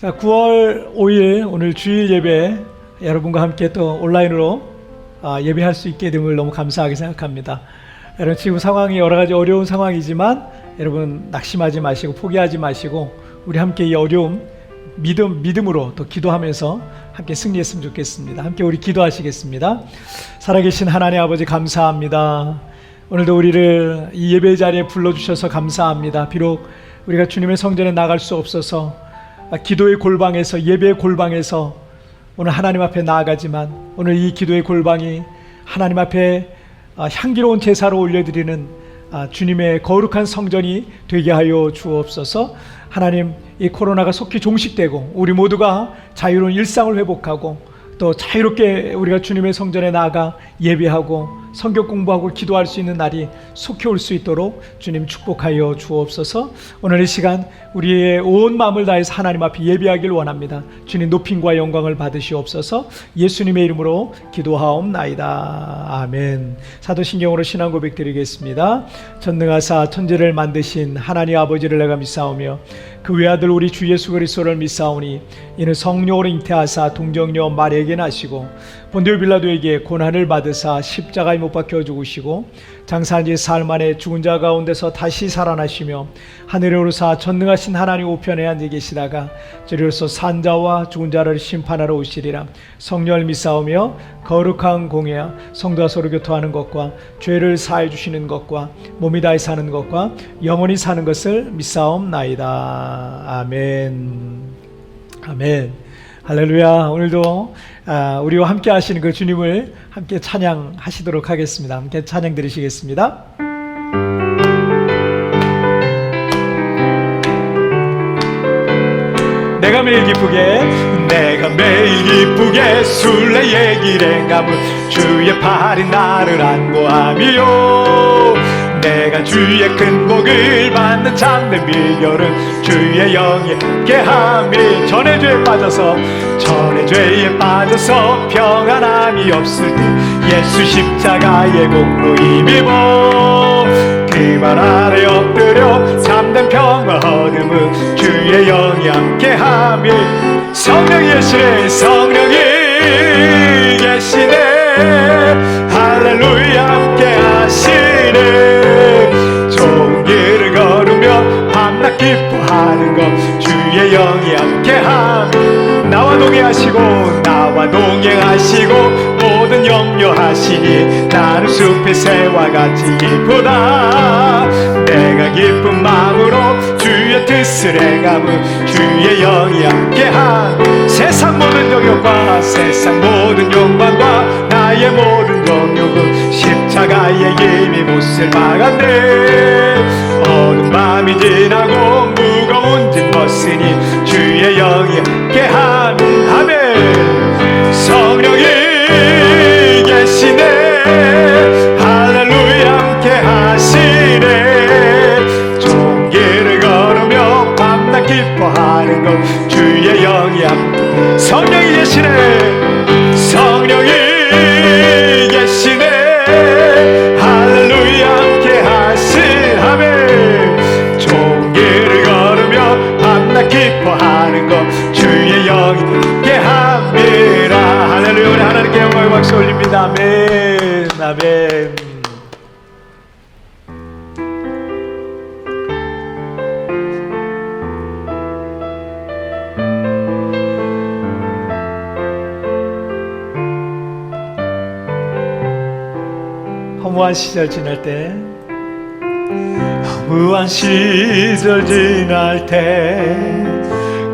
자, 9월 5일 오늘 주일 예배 여러분과 함께 또 온라인으로 예배할 수 있게 됨을 너무 감사하게 생각합니다. 여러분 지금 상황이 여러 가지 어려운 상황이지만 여러분 낙심하지 마시고 포기하지 마시고 우리 함께 이 어려움 믿음으로 또 기도하면서 함께 승리했으면 좋겠습니다. 함께 우리 기도하시겠습니다. 살아계신 하나님 아버지 감사합니다. 오늘도 우리를 이 예배 자리에 불러주셔서 감사합니다. 비록 우리가 주님의 성전에 나갈 수 없어서 기도의 골방에서 예배의 골방에서 오늘 하나님 앞에 나아가지만 오늘 이 기도의 골방이 하나님 앞에 향기로운 제사로 올려드리는 주님의 거룩한 성전이 되게 하여 주옵소서. 하나님, 이 코로나가 속히 종식되고 우리 모두가 자유로운 일상을 회복하고 또 자유롭게 우리가 주님의 성전에 나아가 예배하고 성경 공부하고 기도할 수 있는 날이 속히 올 수 있도록 주님 축복하여 주옵소서. 오늘 이 시간 우리의 온 마음을 다해서 하나님 앞에 예배하길 원합니다. 주님 높임과 영광을 받으시옵소서. 예수님의 이름으로 기도하옵나이다. 아멘. 사도신경으로 신앙 고백 드리겠습니다. 전능하사 천지를 만드신 하나님 아버지를 내가 믿사오며 그 외아들 우리 주 예수 그리스도를 믿사오니 이는 성령으로 잉태하사 동정녀 마리아에게 나시고 본디오 빌라도에게 고난을 받으사 십자가에 못 박혀 죽으시고 장사한 지 사흘 만에 죽은 자 가운데서 다시 살아나시며 하늘에 오르사 전능하신 하나님 우편에 앉아 계시다가 저리로서 산자와 죽은 자를 심판하러 오시리라. 성령을 믿사오며 거룩한 공예와 성도와 서로 교통하는 것과 죄를 사해 주시는 것과 몸이 다해 사는 것과 영원히 사는 것을 믿사옵나이다. 아멘. 아멘. 할렐루야. 오늘도 우리와 함께 하시는 그 주님을 함께 찬양하시도록 하겠습니다. 함께 찬양 드리시겠습니다. 내가 매일 기쁘게 순례의 길에 가면 주의 팔이 나를 안고하며 내가 주의 큰 복을 받는 참된 비결은 주의 영에 깨함이 전의 죄에 빠져서 평안함이 없을 때 예수 십자가의 공로 힘입어 그만 아래 엎드려 참된 평화 얻음은 주의 영이 함께함이 성령이 계시네 할렐루야 함께하시네 좋은 길을 걸으며 밤낮 기뻐하는 것 주의 영이 함께함 나와 동행하시고 모든 염려하시니 나는 숲의 새와 같이 기쁘다 내가 기쁜 마음으로 주의 뜻을 행함은 주의 영이 함께함 세상 모든 욕망과 나의 모든 정욕은 십자가의 힘이 못을 막았네 어두운 밤이 지나고 무거운 짐 벗으니 주의 영이 함께함 아멘 성령이 계시네 할렐루야 함께하시네 좋은 길을 걸으며 밤낮 기뻐하는 것 주의 영이 함께 성령이 계시네 할렐루야 함께하시네 좋은 길을 걸으며 밤낮 기뻐하는 것 주의 영이 함께함이라 할렐루야 우리 하나님께 영광의 박수 올립니다. 아멘 아멘. 허무한 시절 지날 때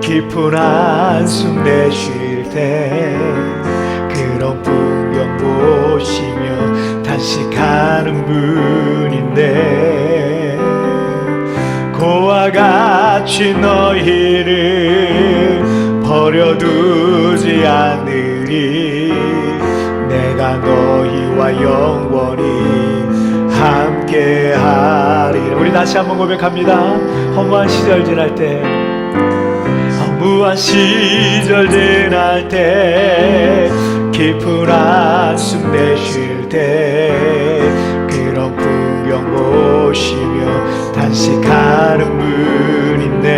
깊은 한숨 내쉴 때 그런 풍경 보시며 단식하는 분인데 고와 같이 너희를 버려두지 않으리 내가 너희와 영원히 함께하리. 우리 다시 한번 고백합니다. 허무한 시절 지날 때 깊은 한숨 내쉴 때 그런 풍경 보시며 단식하는 분인데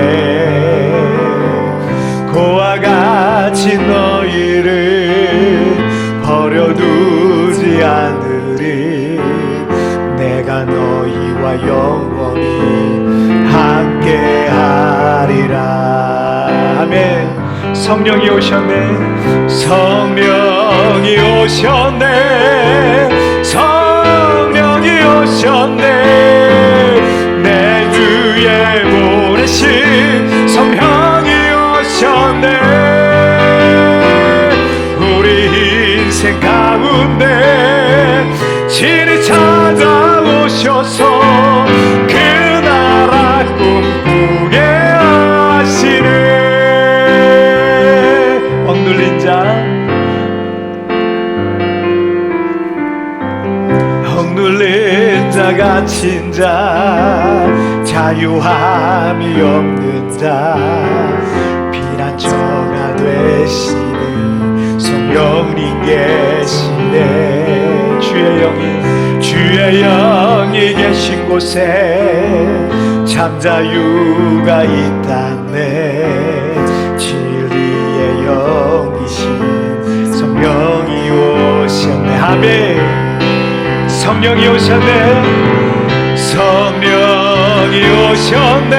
아멘. 성령이 오셨네. 성령이 오셨네. 성령이 오셨네. 내 주에 보내신 성령이 오셨네. 우리 인생 가운데 진히 찾아오셔서 그 나라 꿈꾸게 하시네. 억눌린 자, 억눌린 자, 갇힌 자, 자유함이 없는 자, 피난처가 되시는 성령님 계시네. 주의 영이 계신 곳에 참자유가 있다네. 진리의 영이신 성령이 오셨네. 아멘. 성령이 오셨네. 성령이 오셨네.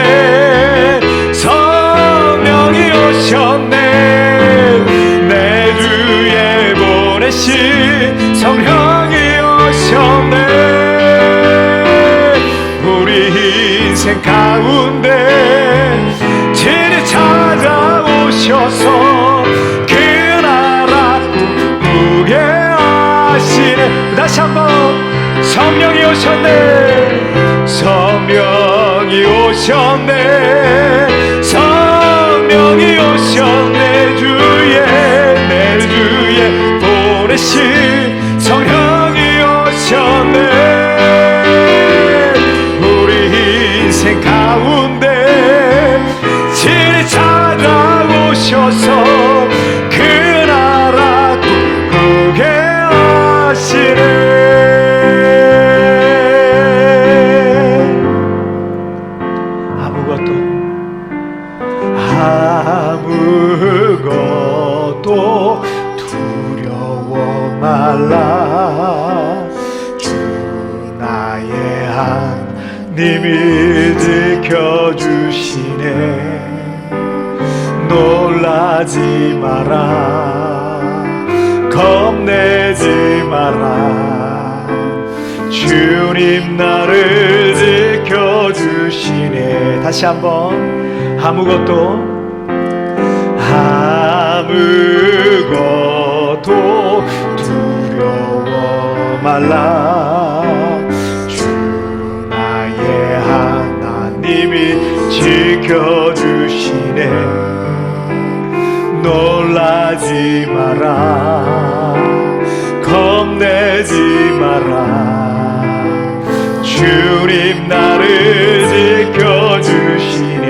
성령이 오셨네. 내 주에 보내신 성령이 오셨네. 우리 인생 가운데 진히 찾아오셔서 그 나라 꿈꾸게 하시네. 다시 한번. 성령이 오셨네. 성령이 오셨네. 성령이 오셨네. 내 주에 보내신 성령이 오셨네. 우리 인생 가운데 진히 찾아오셔서 그 나라 꿈꾸게 하시네. 아무것도 두려워 말라. 주 나의 하나님이 지켜주시네. 놀라지 마라. 겁내지 마라. 주님 나를 지켜주시네. 다시 한번. 아무것도 두려워 말라. 주 나의 하나님이 지켜주시네. 놀라지 마라. 겁내지 마라. 주님 나를 지켜주시네.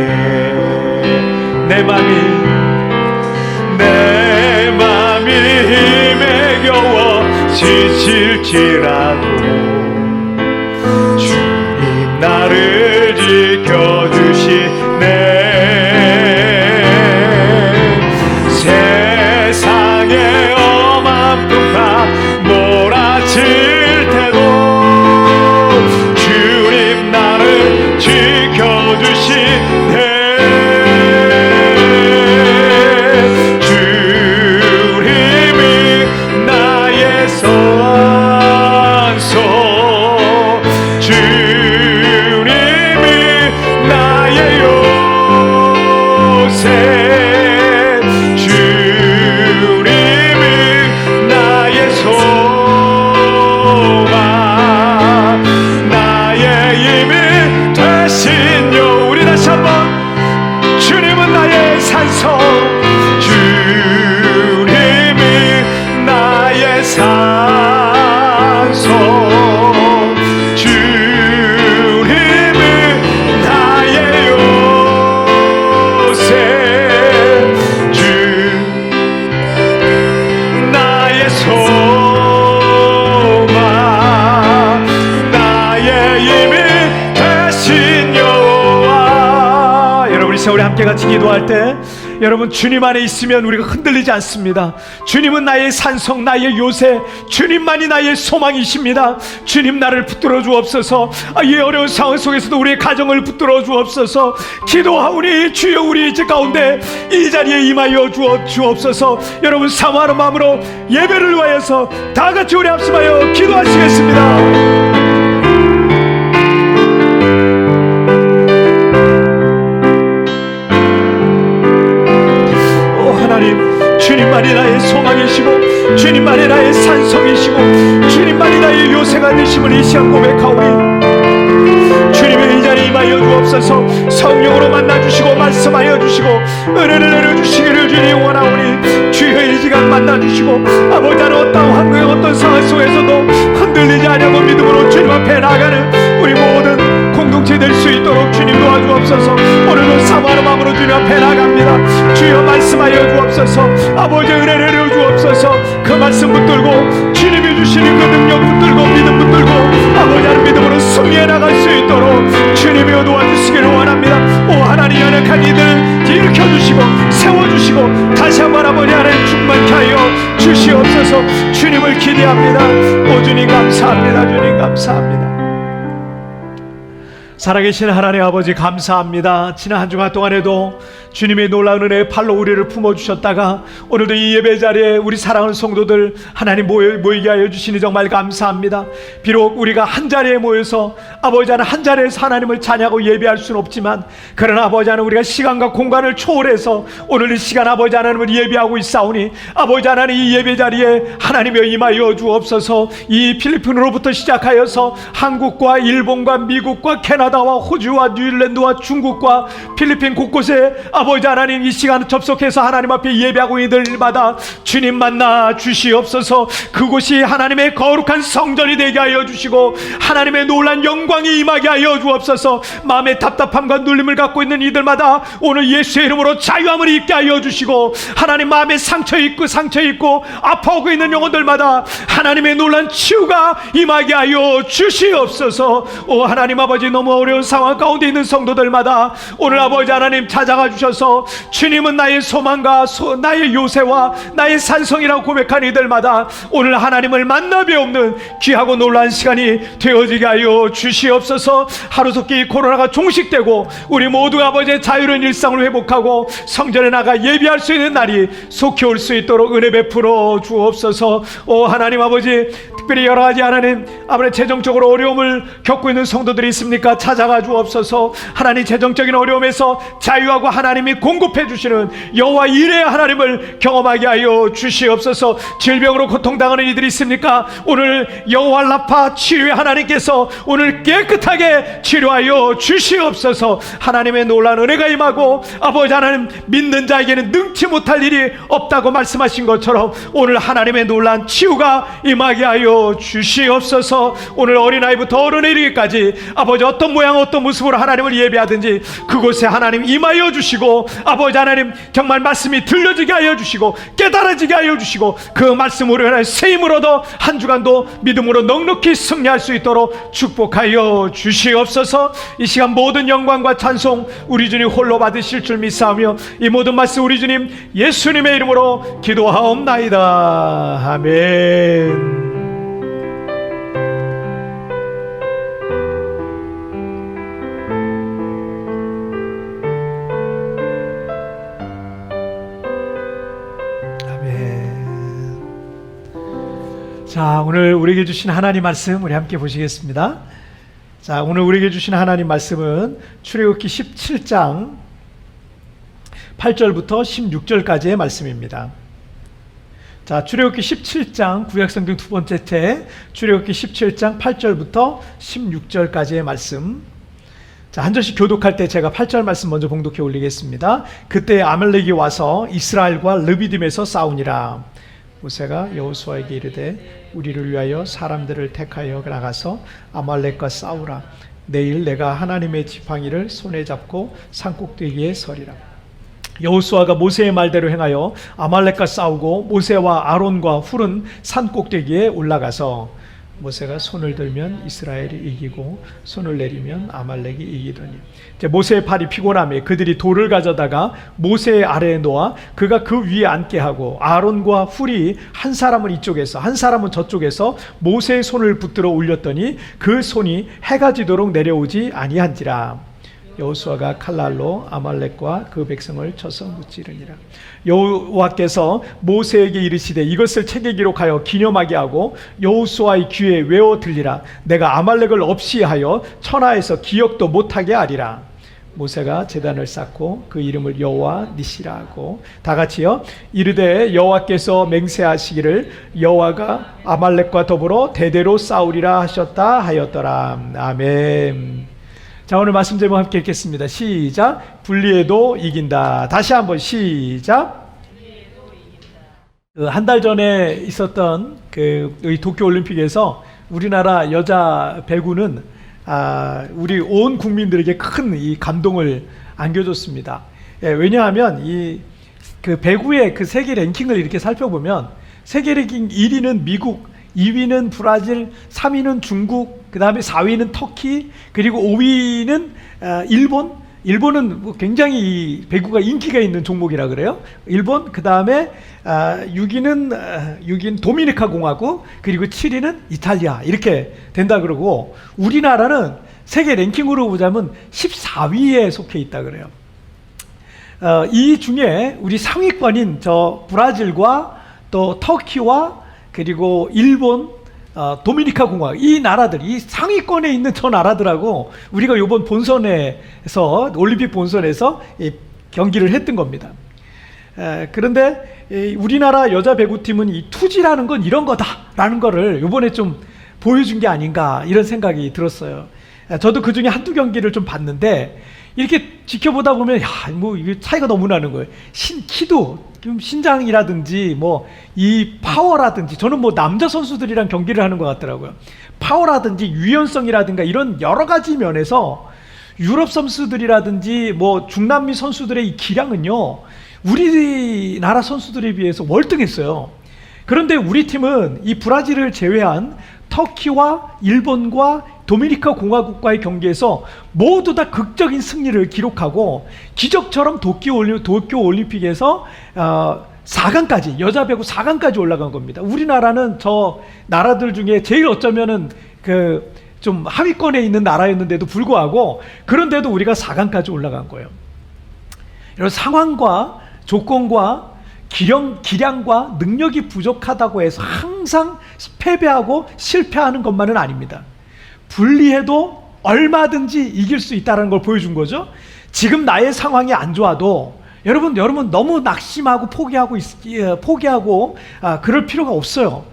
내 맘이 힘에 겨워 지칠지라도 주님 나를 지켜주시네. 세상의 엄한 풍파 몰아칠 때도 주님 나를 지켜주시네. 우리 함께 같이 기도할 때 여러분, 주님 안에 있으면 우리가 흔들리지 않습니다. 주님은 나의 산성, 나의 요새, 주님만이 나의 소망이십니다. 주님, 나를 붙들어 주옵소서. 이 어려운 상황 속에서도 우리의 가정을 붙들어 주옵소서. 기도하오니 주여, 우리 집 가운데 이 자리에 임하여 주옵소서. 여러분, 사모하는 마음으로 예배를 위하여서 다 같이 우리 합심하여 기도하시겠습니다. 주님만이 나의 소망이시고 주님만이 나의 산성이시고 주님만이 나의 요새가 되심을 이 시간 고백하오니 주님의 이 자리에 임하여 주옵소서. 성령으로 만나주시고 말씀하여 주시고 은혜를 내려주시기를 주님 원하오니 주여, 이 시간 만나주시고 아버지, 어떤 환경, 어떤 상황 속에서도 흔들리지 않냐고 믿음으로 주님 앞에 나가는 우리 모든 공동체 될 수 있도록 주님 도와주옵소서. 오늘도 사모하는 마음으로 주님 앞에 나갑니다. 주여, 말씀하여 주옵소서. 아버지, 은혜를 내려 주옵소서. 그 말씀 붙들고 주님이 주시는 그 능력 붙들고 믿음 붙들고 아버지, 하는 믿음으로 승리해 나갈 수 있도록 주님이여 도와주시기를 원합니다. 오 하나님, 연약한 이들 일으켜주시고 세워주시고 다시 한번 아버지 안에 충만케 하여 주시옵소서. 주님을 기대합니다. 오 주님 감사합니다. 주님 감사합니다. 살아계신 하나님 아버지 감사합니다. 지난 한 주간 동안에도 주님의 놀라운 은혜의 팔로 우리를 품어주셨다가 오늘도 이 예배 자리에 우리 사랑하는 성도들 하나님 모이게 하여 주시니 정말 감사합니다. 비록 우리가 한 자리에 모여서 아버지 하나님 한 자리에서 하나님을 찬양하고 예배할 수는 없지만, 그러나 아버지 하나님 우리가 시간과 공간을 초월해서 오늘 이 시간 아버지 하나님을 예배하고 있사오니 아버지 하나님 이 예배 자리에 하나님여 임하여 주옵소서. 이 필리핀으로부터 시작하여서 한국과 일본과 미국과 캐나다와 호주와 뉴질랜드와 중국과 필리핀 곳곳에 아버지 하나님 이 시간 접속해서 하나님 앞에 예배하고 있는 이들마다 주님 만나 주시옵소서. 그곳이 하나님의 거룩한 성전이 되게 하여 주시고 하나님의 놀란 영광이 임하게 하여 주옵소서. 마음의 답답함과 눌림을 갖고 있는 이들마다 오늘 예수의 이름으로 자유함을 입게 하여 주시고 하나님 마음에 상처 있고 아파하고 있는 영혼들마다 하나님의 놀란 치유가 임하게 하여 주시옵소서. 오 하나님 아버지, 너무 어려운 상황 가운데 있는 성도들마다 오늘 아버지 하나님 찾아가 주셔서 주님은 나의 소망과 나의 요새와 나의 산성이라고 고백한 이들마다 오늘 하나님을 만나 배우는 귀하고 놀라운 시간이 되어지게 하여 주시옵소서. 하루속히 코로나가 종식되고 우리 모두가 아버지의 자유로운 일상을 회복하고 성전에 나가 예배할 수 있는 날이 속히 올 수 있도록 은혜 베풀어 주옵소서. 오 하나님 아버지, 특별히 여러 가지 하나님 아버지 재정적으로 어려움을 겪고 있는 성도들이 있습니까? 찾아가 주옵소서. 하나님 재정적인 어려움에서 자유하고 하나님이 공급해 주시는 여호와 이레의 하나님을 경험하게 하여 주시옵소서. 질병으로 고통당하는 이들이 있습니까? 오늘 여호와 라파 치료의 하나님께서 오늘 깨끗하게 치료하여 주시옵소서. 하나님의 놀라운 은혜가 임하고 아버지 하나님 믿는 자에게는 능치 못할 일이 없다고 말씀하신 것처럼 오늘 하나님의 놀라운 치유가 임하게 하여 주시옵소서. 오늘 어린아이부터 어른에 이르기까지 아버지 어떤 모양 어떤 모습으로 하나님을 예배하든지 그곳에 하나님 임하여 주시고 아버지 하나님 정말 말씀이 들려지게 하여 주시고 깨달아지게 하여 주시고 그 말씀으로 하나님 세임을 얻어 한 주간도 믿음으로 넉넉히 승리할 수 있도록 축복하여 주시옵소서. 이 시간 모든 영광과 찬송 우리 주님 홀로 받으실 줄 믿사오며 이 모든 말씀 우리 주님 예수님의 이름으로 기도하옵나이다. 아멘. 자, 오늘 우리에게 주신 하나님 말씀 우리 함께 보시겠습니다. 자, 오늘 우리에게 주신 하나님 말씀은 출애굽기 17장 8절부터 16절까지의 말씀입니다. 자, 출애굽기 17장 구약성경 두 번째 책 출애굽기 17장 8절부터 16절까지의 말씀. 자, 한 절씩 교독할 때 제가 8절 말씀 먼저 봉독해 올리겠습니다. 그때 아말렉이 와서 이스라엘과 르비딤에서 싸우니라. 모세가 여호수아에게 이르되 우리를 위하여 사람들을 택하여 나가서 아말렉과 싸우라. 내일 내가 하나님의 지팡이를 손에 잡고 산꼭대기에 서리라. 여호수아가 모세의 말대로 행하여 아말렉과 싸우고 모세와 아론과 훌은 산꼭대기에 올라가서 모세가 손을 들면 이스라엘이 이기고 손을 내리면 아말렉이 이기더니, 이제 모세의 팔이 피곤함에 그들이 돌을 가져다가 모세의 아래에 놓아 그가 그 위에 앉게 하고 아론과 훌이 한 사람은 이쪽에서 한 사람은 저쪽에서 모세의 손을 붙들어 올렸더니 그 손이 해가 지도록 내려오지 아니한지라. 여호수아가 칼날로 아말렉과 그 백성을 쳐서 무찌르니라. 여호와께서 모세에게 이르시되 이것을 책에 기록하여 기념하게 하고 여호수아의 귀에 외워 들리라. 내가 아말렉을 없이 하여 천하에서 기억도 못하게 하리라. 모세가 제단을 쌓고 그 이름을 여호와 니시라 하고 다 같이요, 이르되 여호와께서 맹세하시기를 여호와가 아말렉과 더불어 대대로 싸우리라 하셨다 하였더라. 아멘. 자, 오늘 말씀 제목 함께 읽겠습니다. 시작. 분리해도 이긴다. 다시 한번 시작. 한 달 전에 있었던 이 도쿄 올림픽에서 우리나라 여자 배구는 우리 온 국민들에게 큰 이 감동을 안겨줬습니다. 왜냐하면 그 배구의 그 세계 랭킹을 이렇게 살펴보면 세계 랭킹 1위는 미국, 2위는 브라질, 3위는 중국, 그 다음에 4위는 터키, 그리고 5위는 일본. 일본은 뭐 굉장히 이 배구가 인기가 있는 종목이라 그래요. 일본, 그 다음에 6위는 도미니카 공화국, 그리고 7위는 이탈리아, 이렇게 된다 그러고, 우리나라는 세계 랭킹으로 보자면 14위에 속해 있다 그래요. 이 중에 우리 상위권인 저 브라질과 또 터키와 그리고 일본, 도미니카 공화국, 이 나라들, 이 상위권에 있는 저 나라들하고 우리가 이번 본선에서, 올림픽 본선에서 경기를 했던 겁니다. 그런데 우리나라 여자 배구팀은 이 투지라는 건 이런 거다라는 거를 이번에 좀 보여준 게 아닌가, 이런 생각이 들었어요. 저도 그 중에 한두 경기를 좀 봤는데 이렇게 지켜보다 보면 뭐 이게 차이가 너무 나는 거예요. 키도 신장이라든지 뭐 이 파워라든지, 저는 뭐 남자 선수들이랑 경기를 하는 것 같더라고요. 파워라든지 유연성이라든가 이런 여러 가지 면에서 유럽 선수들이라든지 뭐 중남미 선수들의 이 기량은요, 우리나라 선수들에 비해서 월등했어요. 그런데 우리 팀은 이 브라질을 제외한 터키와 일본과 도미니카 공화국과의 경기에서 모두 다 극적인 승리를 기록하고 기적처럼 도쿄 올림픽에서 4강까지, 여자 배구 4강까지 올라간 겁니다. 우리나라는 저 나라들 중에 제일 어쩌면은 좀 하위권에 있는 나라였는데도 불구하고, 그런데도 우리가 4강까지 올라간 거예요. 이런 상황과 조건과 기량과 능력이 부족하다고 해서 항상 패배하고 실패하는 것만은 아닙니다. 불리해도 얼마든지 이길 수 있다는 걸 보여준 거죠. 지금 나의 상황이 안 좋아도 여러분 너무 낙심하고 포기하고 그럴 필요가 없어요.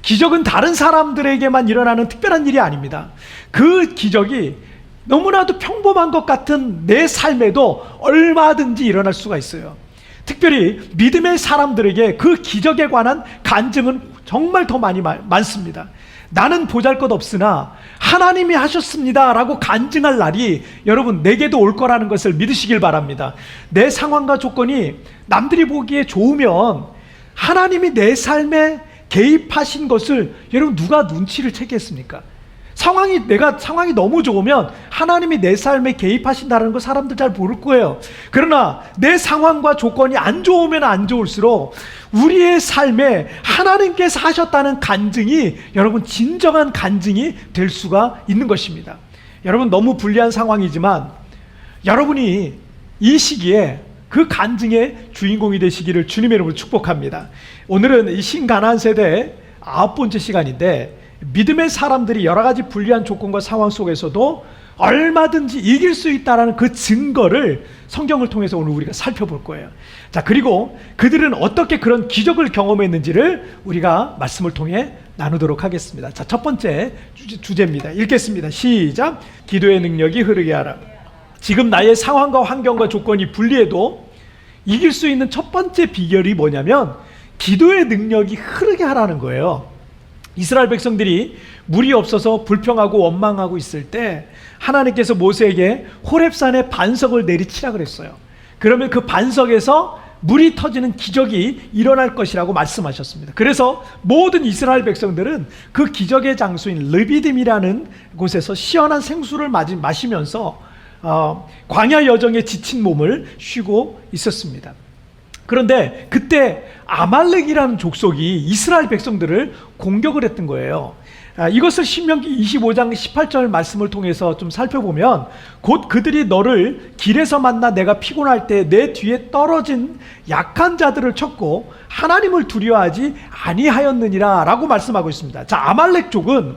기적은 다른 사람들에게만 일어나는 특별한 일이 아닙니다. 그 기적이 너무나도 평범한 것 같은 내 삶에도 얼마든지 일어날 수가 있어요. 특별히 믿음의 사람들에게 그 기적에 관한 간증은 정말 더 많습니다. 나는 보잘것없으나 하나님이 하셨습니다 라고 간증할 날이 여러분 내게도 올 거라는 것을 믿으시길 바랍니다. 내 상황과 조건이 남들이 보기에 좋으면 하나님이 내 삶에 개입하신 것을 여러분 누가 눈치를 채겠습니까? 상황이 너무 좋으면 하나님이 내 삶에 개입하신다는 거 사람들 잘 모를 거예요. 그러나 내 상황과 조건이 안 좋으면 안 좋을수록 우리의 삶에 하나님께서 하셨다는 간증이 여러분 진정한 간증이 될 수가 있는 것입니다. 여러분 너무 불리한 상황이지만 여러분이 이 시기에 그 간증의 주인공이 되시기를 주님의 이름으로 축복합니다. 오늘은 이 신가나안 세대의 9번째 시간인데, 믿음의 사람들이 여러 가지 불리한 조건과 상황 속에서도 얼마든지 이길 수 있다는 그 증거를 성경을 통해서 오늘 우리가 살펴볼 거예요. 자, 그리고 그들은 어떻게 그런 기적을 경험했는지를 우리가 말씀을 통해 나누도록 하겠습니다. 자, 첫 번째 주제입니다. 읽겠습니다. 시작. 기도의 능력이 흐르게 하라. 지금 나의 상황과 환경과 조건이 불리해도 이길 수 있는 첫 번째 비결이 뭐냐면 기도의 능력이 흐르게 하라는 거예요. 이스라엘 백성들이 물이 없어서 불평하고 원망하고 있을 때 하나님께서 모세에게 호렙산에 반석을 내리치라 그랬어요. 그러면 그 반석에서 물이 터지는 기적이 일어날 것이라고 말씀하셨습니다. 그래서 모든 이스라엘 백성들은 그 기적의 장소인 르비딤이라는 곳에서 시원한 생수를 마시면서 광야 여정에 지친 몸을 쉬고 있었습니다. 그런데 그때 아말렉이라는 족속이 이스라엘 백성들을 공격을 했던 거예요. 이것을 신명기 25장 18절 말씀을 통해서 좀 살펴보면, 곧 그들이 너를 길에서 만나 내가 피곤할 때 내 뒤에 떨어진 약한 자들을 쳤고 하나님을 두려워하지 아니하였느니라 라고 말씀하고 있습니다. 자, 아말렉 족은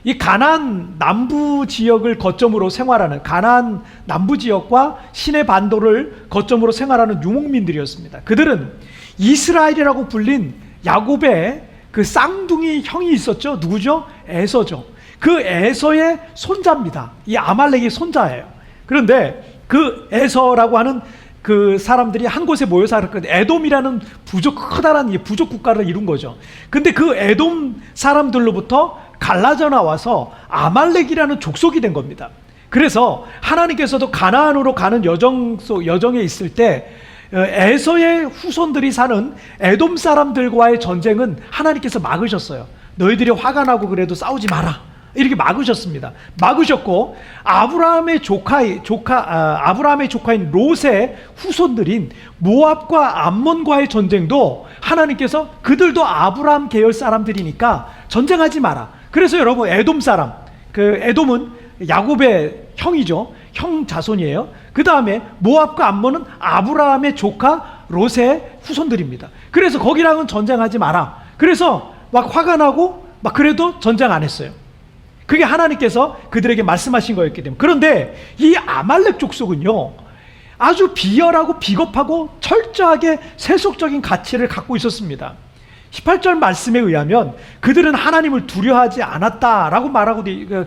이 가나안 남부 지역을 거점으로 생활하는, 가나안 남부 지역과 시내 반도를 거점으로 생활하는 유목민들이었습니다. 그들은 이스라엘이라고 불린 야곱의 그 쌍둥이 형이 있었죠. 누구죠? 에서죠. 그 에서의 손자입니다. 이 아말렉의 손자예요. 그런데 그 에서라고 하는 그 사람들이 한 곳에 모여 살았거든요. 에돔이라는 커다란 부족 국가를 이룬 거죠. 근데 그 에돔 사람들로부터 갈라져 나와서 아말렉이라는 족속이 된 겁니다. 그래서 하나님께서도 가나안으로 가는 여정에 있을 때 에서의 후손들이 사는 에돔 사람들과의 전쟁은 하나님께서 막으셨어요. 너희들이 화가 나고 그래도 싸우지 마라, 이렇게 막으셨습니다. 막으셨고, 아브라함의 조카인 롯의 후손들인 모압과 암몬과의 전쟁도 하나님께서 그들도 아브라함 계열 사람들이니까 전쟁하지 마라. 그래서 여러분, 에돔 사람, 그 에돔은 야곱의 형이죠. 형 자손이에요. 그 다음에 모압과 암몬은 아브라함의 조카 롯의 후손들입니다. 그래서 거기랑은 전쟁하지 마라. 그래서 막 화가 나고 막 그래도 전쟁 안 했어요. 그게 하나님께서 그들에게 말씀하신 거였기 때문에. 그런데 이 아말렉 족속은요, 아주 비열하고 비겁하고 철저하게 세속적인 가치를 갖고 있었습니다. 18절 말씀에 의하면 그들은 하나님을 두려워하지 않았다라고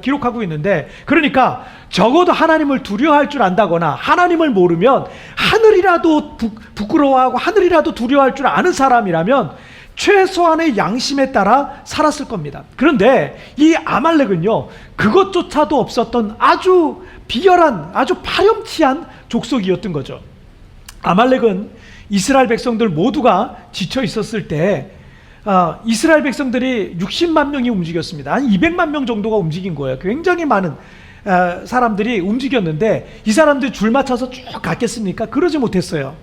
기록하고 있는데, 그러니까 적어도 하나님을 두려워할 줄 안다거나 하나님을 모르면 하늘이라도 부끄러워하고 하늘이라도 두려워할 줄 아는 사람이라면 최소한의 양심에 따라 살았을 겁니다. 그런데 이 아말렉은요, 그것조차도 없었던 아주 비열한, 아주 파렴치한 족속이었던 거죠. 아말렉은 이스라엘 백성들 모두가 지쳐 있었을 때 이스라엘 백성들이 60만 명이 움직였습니다. 한 200만 명 정도가 움직인 거예요. 굉장히 많은 사람들이 움직였는데 이 사람들이 줄 맞춰서 쭉 갔겠습니까? 그러지 못했어요.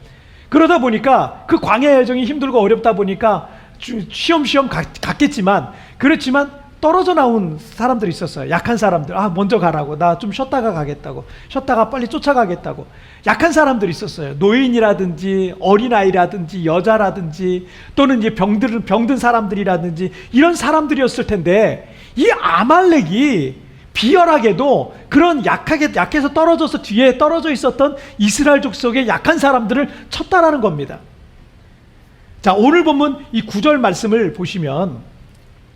그러다 보니까 그 광야 여정이 힘들고 어렵다 보니까 쉬엄쉬엄 갔겠지만, 그렇지만 떨어져 나온 사람들이 있었어요. 약한 사람들, 먼저 가라고, 나 좀 쉬었다가 가겠다고, 쉬었다가 빨리 쫓아가겠다고. 약한 사람들이 있었어요. 노인이라든지 어린아이라든지 여자라든지 또는 이제 병든 사람들이라든지 이런 사람들이었을 텐데, 이 아말렉이 비열하게도 그런 약해서 떨어져서 뒤에 떨어져 있었던 이스라엘 족속의 약한 사람들을 쳤다라는 겁니다. 자, 오늘 본문 이 9절 말씀을 보시면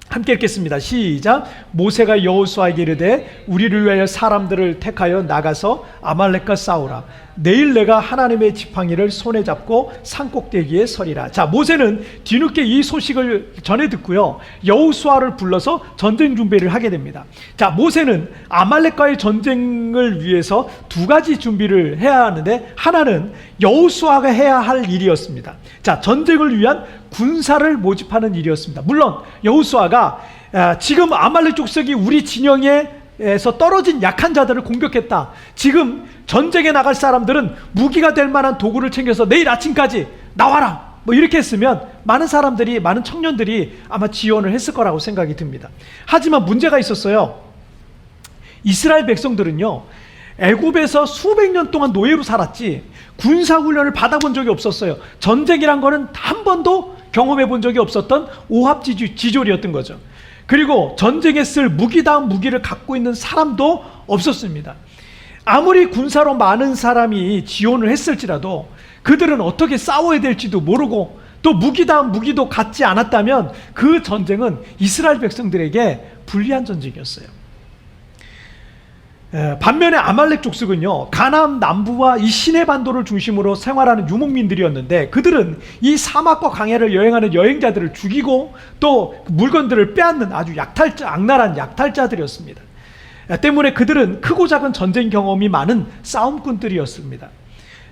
함께 읽겠습니다. 시작. 모세가 여호수아에게 이르되 우리를 위하여 사람들을 택하여 나가서 아말렉과 싸우라. 내일 내가 하나님의 지팡이를 손에 잡고 산꼭대기에 서리라. 자, 모세는 뒤늦게 이 소식을 전해 듣고요, 여호수아를 불러서 전쟁 준비를 하게 됩니다. 자, 모세는 아말렉과의 전쟁을 위해서 두 가지 준비를 해야 하는데, 하나는 여호수아가 해야 할 일이었습니다. 자, 전쟁을 위한 군사를 모집하는 일이었습니다. 물론 여호수아가 지금 아말렉 족속이 우리 진영에서 떨어진 약한 자들을 공격했다, 지금 전쟁에 나갈 사람들은 무기가 될 만한 도구를 챙겨서 내일 아침까지 나와라, 뭐 이렇게 했으면 많은 청년들이 아마 지원을 했을 거라고 생각이 듭니다. 하지만 문제가 있었어요. 이스라엘 백성들은요, 애굽에서 수백 년 동안 노예로 살았지 군사훈련을 받아본 적이 없었어요. 전쟁이란 거는 한 번도 경험해 본 적이 없었던 오합지졸이었던 거죠. 그리고 전쟁에 쓸 무기다운 무기를 갖고 있는 사람도 없었습니다. 아무리 군사로 많은 사람이 지원을 했을지라도 그들은 어떻게 싸워야 될지도 모르고 또 무기다운 무기도 갖지 않았다면 그 전쟁은 이스라엘 백성들에게 불리한 전쟁이었어요. 반면에 아말렉 족속은요, 가나안 남부와 이 시내 반도를 중심으로 생활하는 유목민들이었는데, 그들은 이 사막과 광야를 여행하는 여행자들을 죽이고 또 물건들을 빼앗는 아주 악랄한 약탈자들이었습니다. 때문에 그들은 크고 작은 전쟁 경험이 많은 싸움꾼들이었습니다.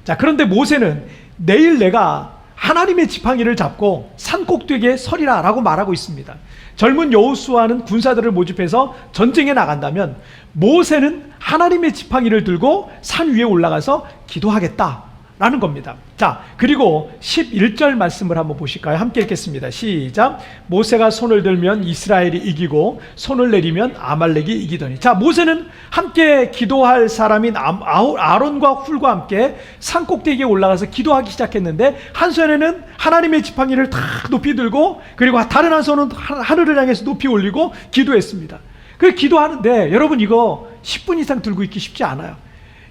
자, 그런데 모세는 내일 내가 하나님의 지팡이를 잡고 산꼭대기에 서리라 라고 말하고 있습니다. 젊은 여호수아는 군사들을 모집해서 전쟁에 나간다면 모세는 하나님의 지팡이를 들고 산 위에 올라가서 기도하겠다라는 겁니다. 자, 그리고 11절 말씀을 한번 보실까요? 함께 읽겠습니다. 시작. 모세가 손을 들면 이스라엘이 이기고 손을 내리면 아말렉이 이기더니. 자, 모세는 함께 기도할 사람인 아론과 훌과 함께 산꼭대기에 올라가서 기도하기 시작했는데, 한 손에는 하나님의 지팡이를 다 높이 들고, 그리고 다른 한 손은 하늘을 향해서 높이 올리고 기도했습니다. 그 기도하는데 여러분, 이거 10분 이상 들고 있기 쉽지 않아요.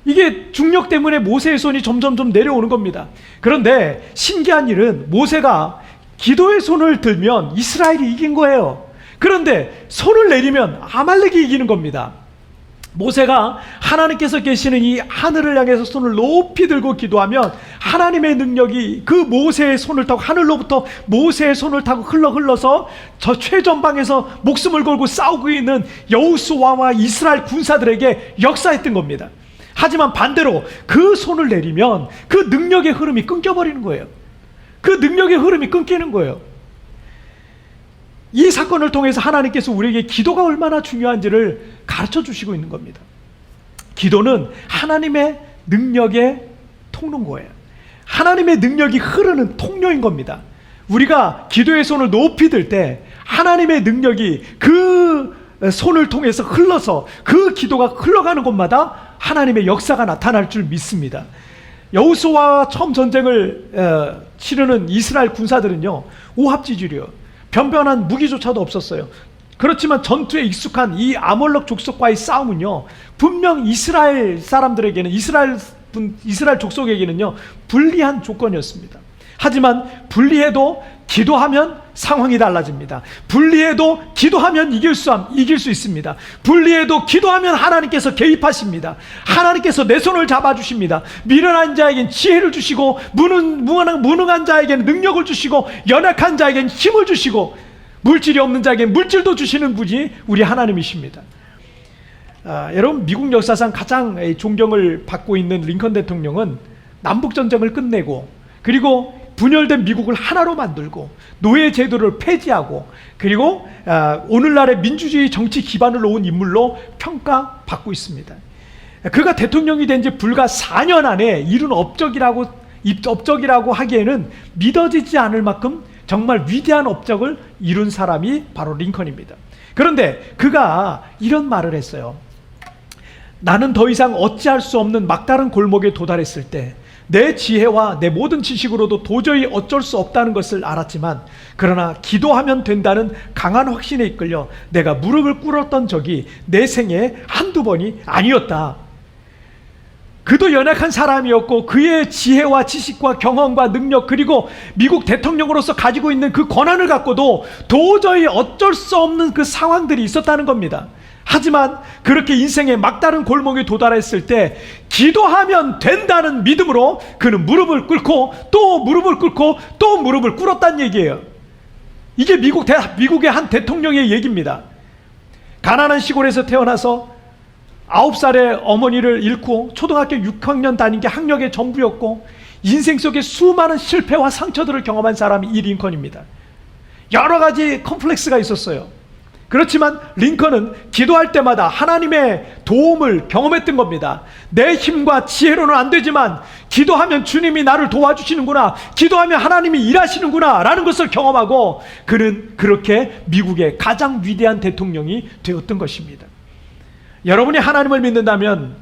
이게 중력 때문에 모세의 손이 점점 내려오는 겁니다. 그런데 신기한 일은 모세가 기도의 손을 들면 이스라엘이 이긴 거예요. 그런데 손을 내리면 아말렉이 이기는 겁니다. 모세가 하나님께서 계시는 이 하늘을 향해서 손을 높이 들고 기도하면 하나님의 능력이 그 모세의 손을 타고, 하늘로부터 모세의 손을 타고 흘러서 저 최전방에서 목숨을 걸고 싸우고 있는 여호수아와 이스라엘 군사들에게 역사했던 겁니다. 하지만 반대로 그 손을 내리면 그 능력의 흐름이 끊겨버리는 거예요. 그 능력의 흐름이 끊기는 거예요. 이 사건을 통해서 하나님께서 우리에게 기도가 얼마나 중요한지를 가르쳐 주시고 있는 겁니다. 기도는 하나님의 능력의 통로인, 하나님의 능력이 흐르는 통로인 겁니다. 우리가 기도의 손을 높이 들 때 하나님의 능력이 그 손을 통해서 흘러서 그 기도가 흘러가는 곳마다 하나님의 역사가 나타날 줄 믿습니다. 여호수아와 처음 전쟁을 치르는 이스라엘 군사들은요, 오합지졸이요, 변변한 무기조차도 없었어요. 그렇지만 전투에 익숙한 이 아몰렉 족속과의 싸움은요, 분명 이스라엘 사람들에게는, 이스라엘 족속에게는요 불리한 조건이었습니다. 하지만 불리해도 기도하면 상황이 달라집니다. 불리해도 기도하면 이길 수 있습니다. 불리해도 기도하면 하나님께서 개입하십니다. 하나님께서 내 손을 잡아주십니다. 미련한 자에겐 지혜를 주시고, 무능한 자에겐 능력을 주시고, 연약한 자에겐 힘을 주시고, 물질이 없는 자에겐 물질도 주시는 분이 우리 하나님이십니다. 여러분, 미국 역사상 가장 존경을 받고 있는 링컨 대통령은 남북전쟁을 끝내고, 그리고 분열된 미국을 하나로 만들고, 노예 제도를 폐지하고, 그리고 오늘날의 민주주의 정치 기반을 놓은 인물로 평가받고 있습니다. 그가 대통령이 된 지 불과 4년 안에 이룬 업적이라고 하기에는 믿어지지 않을 만큼 정말 위대한 업적을 이룬 사람이 바로 링컨입니다. 그런데 그가 이런 말을 했어요. 나는 더 이상 어찌할 수 없는 막다른 골목에 도달했을 때 내 지혜와 내 모든 지식으로도 도저히 어쩔 수 없다는 것을 알았지만, 그러나 기도하면 된다는 강한 확신에 이끌려 내가 무릎을 꿇었던 적이 내 생에 한두 번이 아니었다. 그도 연약한 사람이었고, 그의 지혜와 지식과 경험과 능력, 그리고 미국 대통령으로서 가지고 있는 그 권한을 갖고도 도저히 어쩔 수 없는 그 상황들이 있었다는 겁니다. 하지만 그렇게 인생의 막다른 골목에 도달했을 때 기도하면 된다는 믿음으로 그는 무릎을 꿇고 또 무릎을 꿇고 또 무릎을 꿇었다는 얘기예요. 이게 미국의 한 대통령의 얘기입니다. 가난한 시골에서 태어나서 9살에 어머니를 잃고 초등학교 6학년 다닌 게 학력의 전부였고, 인생 속에 수많은 실패와 상처들을 경험한 사람이 이 링컨입니다. 여러 가지 컴플렉스가 있었어요. 그렇지만 링컨은 기도할 때마다 하나님의 도움을 경험했던 겁니다. 내 힘과 지혜로는 안 되지만 기도하면 주님이 나를 도와주시는구나, 기도하면 하나님이 일하시는구나 라는 것을 경험하고, 그는 그렇게 미국의 가장 위대한 대통령이 되었던 것입니다. 여러분이 하나님을 믿는다면,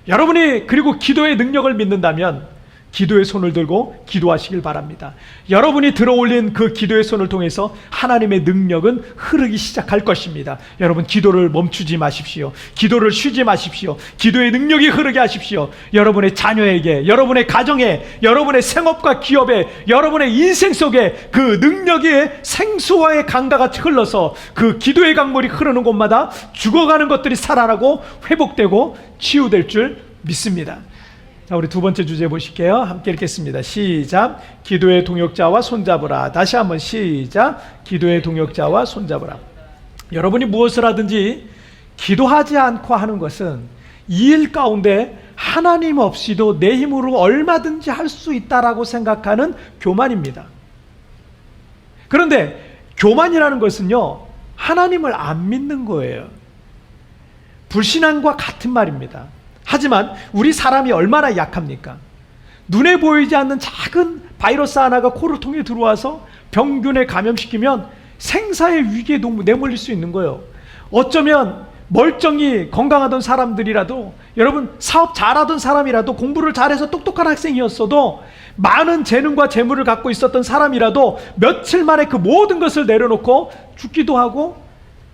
여러분이 그리고 기도의 능력을 믿는다면 기도의 손을 들고 기도하시길 바랍니다. 여러분이 들어올린 그 기도의 손을 통해서 하나님의 능력은 흐르기 시작할 것입니다. 여러분, 기도를 멈추지 마십시오. 기도를 쉬지 마십시오. 기도의 능력이 흐르게 하십시오. 여러분의 자녀에게, 여러분의 가정에, 여러분의 생업과 기업에, 여러분의 인생 속에 그 능력의 생수와의 강가가 흘러서 그 기도의 강물이 흐르는 곳마다 죽어가는 것들이 살아나고 회복되고 치유될 줄 믿습니다. 자, 우리 두 번째 주제 보실게요. 함께 읽겠습니다. 시작. 기도의 동역자와 손잡으라. 다시 한번 시작. 기도의 동역자와 손잡으라. 여러분이 무엇을 하든지 기도하지 않고 하는 것은 이 일 가운데 하나님 없이도 내 힘으로 얼마든지 할 수 있다라고 생각하는 교만입니다. 그런데 교만이라는 것은요, 하나님을 안 믿는 거예요. 불신앙과 같은 말입니다. 하지만 우리 사람이 얼마나 약합니까? 눈에 보이지 않는 작은 바이러스 하나가 코를 통해 들어와서 병균에 감염시키면 생사의 위기에 내몰릴 수 있는 거예요. 어쩌면 멀쩡히 건강하던 사람들이라도, 여러분 사업 잘하던 사람이라도, 공부를 잘해서 똑똑한 학생이었어도, 많은 재능과 재물을 갖고 있었던 사람이라도 며칠 만에 그 모든 것을 내려놓고 죽기도 하고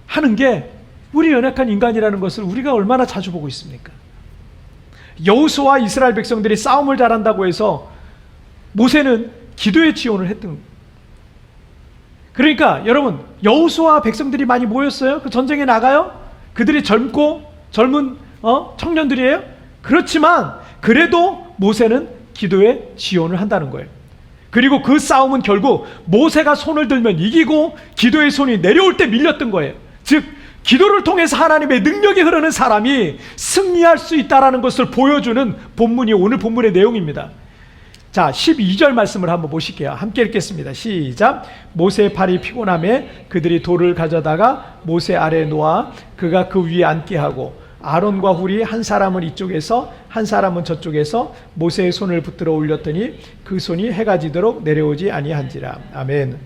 하는 게 우리 연약한 인간이라는 것을 우리가 얼마나 자주 보고 있습니까? 여호수아와 이스라엘 백성들이 싸움을 잘한다고 해서 모세는 기도의 지원을 했던 거예요. 그러니까 여러분, 여호수아 백성들이 많이 모였어요? 그 전쟁에 나가요? 그들이 젊은 청년들이에요? 그렇지만 그래도 모세는 기도에 지원을 한다는 거예요. 그리고 그 싸움은 결국 모세가 손을 들면 이기고 기도의 손이 내려올 때 밀렸던 거예요. 즉 기도를 통해서 하나님의 능력이 흐르는 사람이 승리할 수 있다는 것을 보여주는 본문이 오늘 본문의 내용입니다. 자, 12절 말씀을 한번 보실게요. 함께 읽겠습니다. 시작. 모세의 팔이 피곤함에 그들이 돌을 가져다가 모세 아래에 놓아 그가 그 위에 앉게 하고, 아론과 훌이 한 사람은 이쪽에서 한 사람은 저쪽에서 모세의 손을 붙들어 올렸더니 그 손이 해가 지도록 내려오지 아니한지라. 아멘.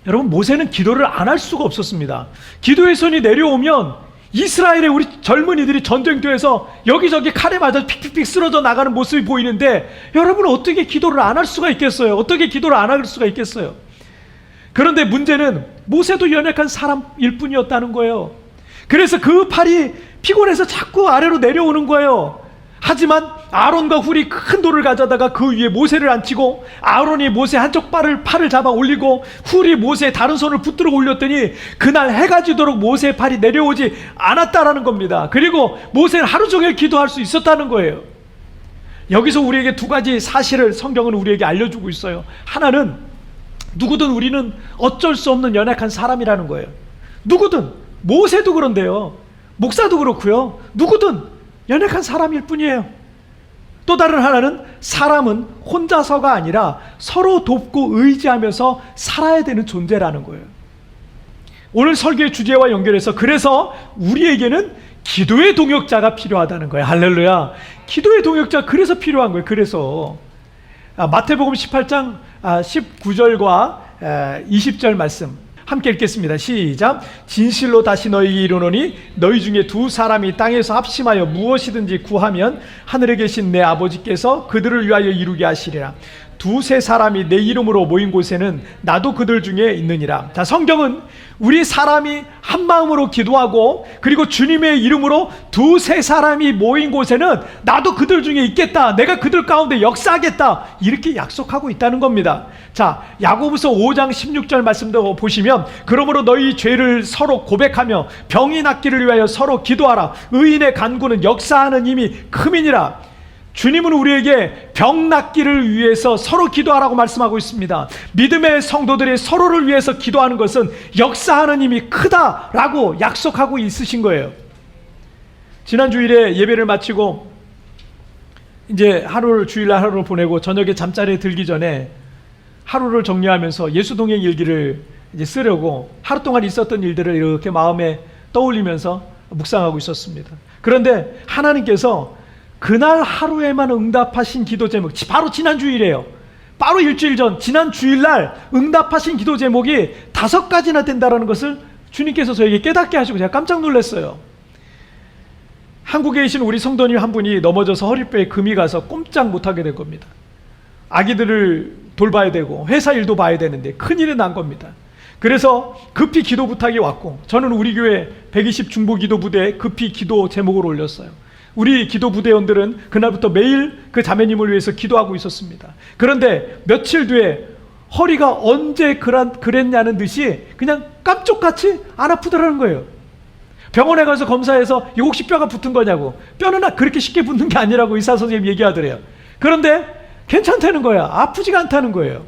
여러분, 모세는 기도를 안 할 수가 없었습니다. 기도의 손이 내려오면 이스라엘의 우리 젊은이들이 전쟁터에서 여기저기 칼에 맞아 픽픽픽 쓰러져 나가는 모습이 보이는데, 여러분은 어떻게 기도를 안 할 수가 있겠어요? 어떻게 기도를 안 할 수가 있겠어요? 그런데 문제는 모세도 연약한 사람일 뿐이었다는 거예요. 그래서 그 팔이 피곤해서 자꾸 아래로 내려오는 거예요. 하지만 아론과 훌이 큰 돌을 가져다가 그 위에 모세를 앉히고, 아론이 모세 한쪽 팔을 잡아 올리고 훌이 모세의 다른 손을 붙들어 올렸더니 그날 해가 지도록 모세의 팔이 내려오지 않았다라는 겁니다. 그리고 모세는 하루 종일 기도할 수 있었다는 거예요. 여기서 우리에게 두 가지 사실을 성경은 우리에게 알려주고 있어요. 하나는 누구든 우리는 어쩔 수 없는 연약한 사람이라는 거예요. 누구든, 모세도 그런데요, 목사도 그렇고요, 누구든 연약한 사람일 뿐이에요. 또 다른 하나는 사람은 혼자서가 아니라 서로 돕고 의지하면서 살아야 되는 존재라는 거예요. 오늘 설교의 주제와 연결해서 그래서 우리에게는 기도의 동역자가 필요하다는 거예요. 할렐루야. 기도의 동역자, 그래서 필요한 거예요. 그래서 마태복음 18장 19절과 20절 말씀 함께 읽겠습니다. 시작. 진실로 다시 너희에게 이르노니 너희 중에 두 사람이 땅에서 합심하여 무엇이든지 구하면 하늘에 계신 내 아버지께서 그들을 위하여 이루게 하시리라. 두세 사람이 내 이름으로 모인 곳에는 나도 그들 중에 있느니라. 자, 성경은 우리 사람이 한 마음으로 기도하고 그리고 주님의 이름으로 두세 사람이 모인 곳에는 나도 그들 중에 있겠다, 내가 그들 가운데 역사하겠다, 이렇게 약속하고 있다는 겁니다. 자, 야고보서 5장 16절 말씀도 보시면 그러므로 너희 죄를 서로 고백하며 병이 낫기를 위하여 서로 기도하라. 의인의 간구는 역사하는 힘이 크민이라. 주님은 우리에게 병 낫기를 위해서 서로 기도하라고 말씀하고 있습니다. 믿음의 성도들이 서로를 위해서 기도하는 것은 역사하는 힘이 크다라고 약속하고 있으신 거예요. 지난 주일에 예배를 마치고 이제 주일날 하루를 보내고 저녁에 잠자리에 들기 전에 하루를 정리하면서 예수동행 일기를 이제 쓰려고 하루 동안 있었던 일들을 이렇게 마음에 떠올리면서 묵상하고 있었습니다. 그런데 하나님께서 그날 하루에만 응답하신 기도 제목, 바로 지난 주일이에요. 바로 일주일 전 지난 주일날 응답하신 기도 제목이 5가지나 된다는 것을 주님께서 저에게 깨닫게 하시고 제가 깜짝 놀랐어요. 한국에 계신 우리 성도님 한 분이 넘어져서 허리뼈에 금이 가서 꼼짝 못하게 된 겁니다. 아기들을 돌봐야 되고 회사 일도 봐야 되는데 큰일이 난 겁니다. 그래서 급히 기도 부탁이 왔고, 저는 우리 교회 120 중보 기도 부대에 급히 기도 제목을 올렸어요. 우리 기도 부대원들은 그날부터 매일 그 자매님을 위해서 기도하고 있었습니다. 그런데 며칠 뒤에 허리가 언제 그랬냐는 듯이 그냥 깜짝같이 안 아프더라는 거예요. 병원에 가서 검사해서 이거 혹시 뼈가 붙은 거냐고. 뼈는 그렇게 쉽게 붙는 게 아니라고 의사 선생님이 얘기하더래요. 그런데 괜찮다는 거야. 아프지가 않다는 거예요.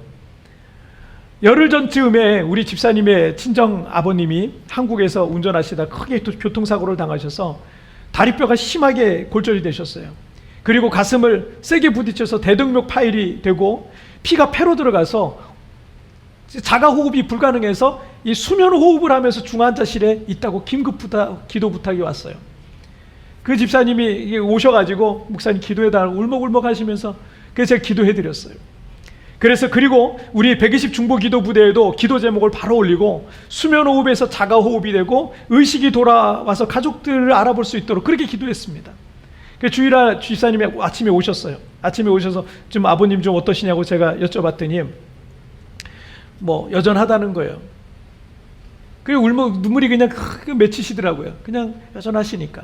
열흘 전쯤에 우리 집사님의 친정 아버님이 한국에서 운전하시다 크게 교통사고를 당하셔서 다리뼈가 심하게 골절이 되셨어요. 그리고 가슴을 세게 부딪혀서 대동맥 파열이 되고 피가 폐로 들어가서 자가 호흡이 불가능해서 이 수면 호흡을 하면서 중환자실에 있다고 긴급 기도 부탁이 왔어요. 그 집사님이 오셔가지고 목사님 기도해달라고 울먹울먹 하시면서 그래서 제가 기도해드렸어요. 그래서 그리고 우리 120 중보 기도 부대에도 기도 제목을 바로 올리고 수면 호흡에서 자가 호흡이 되고 의식이 돌아와서 가족들을 알아볼 수 있도록 그렇게 기도했습니다. 주일날 집사님이 아침에 오셨어요. 아침에 오셔서 좀 아버님 좀 어떠시냐고 제가 여쭤봤더니 뭐 여전하다는 거예요. 그 눈물이 그냥 맺히시더라고요. 그냥 여전하시니까.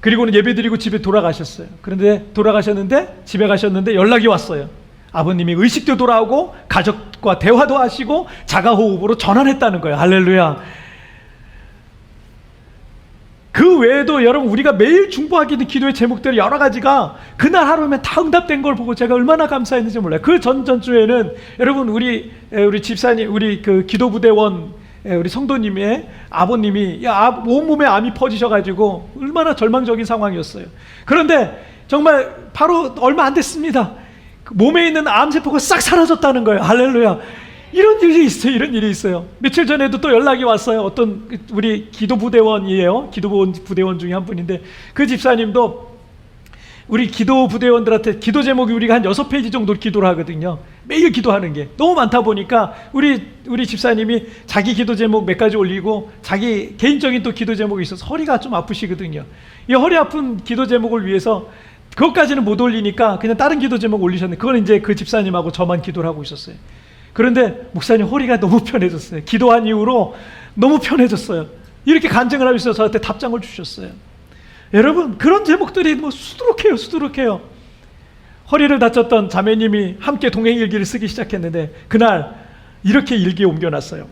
그리고는 예배드리고 집에 돌아가셨어요. 그런데 돌아가셨는데 집에 가셨는데 연락이 왔어요. 아버님이 의식도 돌아오고 가족과 대화도 하시고 자가호흡으로 전환했다는 거예요. 할렐루야. 그 외에도 여러분 우리가 매일 중보하기 있는 기도의 제목들이 여러 가지가 그날 하루면 다 응답된 걸 보고 제가 얼마나 감사했는지 몰라요. 그 전주에는 여러분 우리 집사님 우리 그 기도부대원 우리 성도님의 아버님이 온몸에 암이 퍼지셔가지고 얼마나 절망적인 상황이었어요. 그런데 정말 바로 얼마 안 됐습니다. 몸에 있는 암세포가 싹 사라졌다는 거예요. 할렐루야. 이런 일이 있어요. 이런 일이 있어요. 며칠 전에도 또 연락이 왔어요. 어떤 우리 기도부대원이에요. 기도부대원 중에 한 분인데 그 집사님도 우리 기도부대원들한테 기도 제목이 우리가 한 6페이지 정도 기도를 하거든요. 매일 기도하는 게 너무 많다 보니까 우리 집사님이 자기 기도 제목 몇 가지 올리고 자기 개인적인 또 기도 제목이 있어서 허리가 좀 아프시거든요. 이 허리 아픈 기도 제목을 위해서 그것까지는 못 올리니까 그냥 다른 기도 제목 올리셨는데 그건 이제 그 집사님하고 저만 기도를 하고 있었어요. 그런데 목사님 허리가 너무 편해졌어요. 기도한 이후로 너무 편해졌어요. 이렇게 간증을 하고 있어서 저한테 답장을 주셨어요. 여러분 그런 제목들이 뭐 수두룩해요. 허리를 다쳤던 자매님이 함께 동행일기를 쓰기 시작했는데 그날 이렇게 일기에 옮겨놨어요.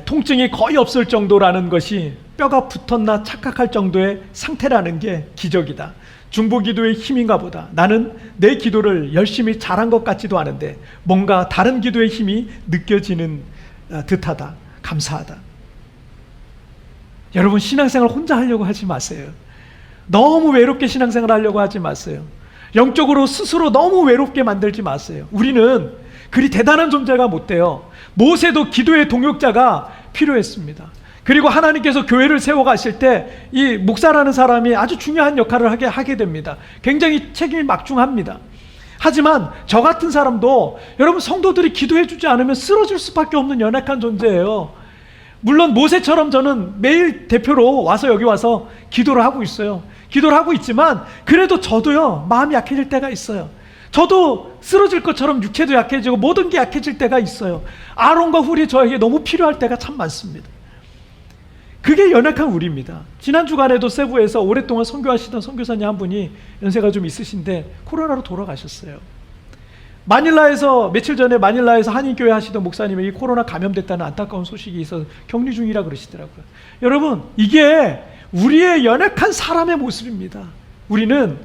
통증이 거의 없을 정도라는 것이 뼈가 붙었나 착각할 정도의 상태라는 게 기적이다. 중보기도의 힘인가 보다. 나는 내 기도를 열심히 잘한 것 같지도 않은데 뭔가 다른 기도의 힘이 느껴지는 듯하다. 감사하다. 여러분 신앙생활 혼자 하려고 하지 마세요. 너무 외롭게 신앙생활 하려고 하지 마세요. 영적으로 스스로 너무 외롭게 만들지 마세요. 우리는 그리 대단한 존재가 못 돼요. 모세도 기도의 동역자가 필요했습니다. 그리고 하나님께서 교회를 세워가실 때 이 목사라는 사람이 아주 중요한 역할을 하게 됩니다. 굉장히 책임이 막중합니다. 하지만 저 같은 사람도 여러분 성도들이 기도해 주지 않으면 쓰러질 수밖에 없는 연약한 존재예요. 물론 모세처럼 저는 매일 대표로 와서 여기 와서 기도를 하고 있어요. 기도를 하고 있지만 그래도 저도요 마음이 약해질 때가 있어요. 저도 쓰러질 것처럼 육체도 약해지고 모든 게 약해질 때가 있어요. 아론과 훌이 저에게 너무 필요할 때가 참 많습니다. 그게 연약한 우리입니다. 지난 주간에도 세부에서 오랫동안 선교하시던 선교사님 한 분이 연세가 좀 있으신데 코로나로 돌아가셨어요. 마닐라에서 며칠 전에 마닐라에서 한인교회 하시던 목사님이 코로나 감염됐다는 안타까운 소식이 있어서 격리 중이라 그러시더라고요. 여러분 이게 우리의 연약한 사람의 모습입니다. 우리는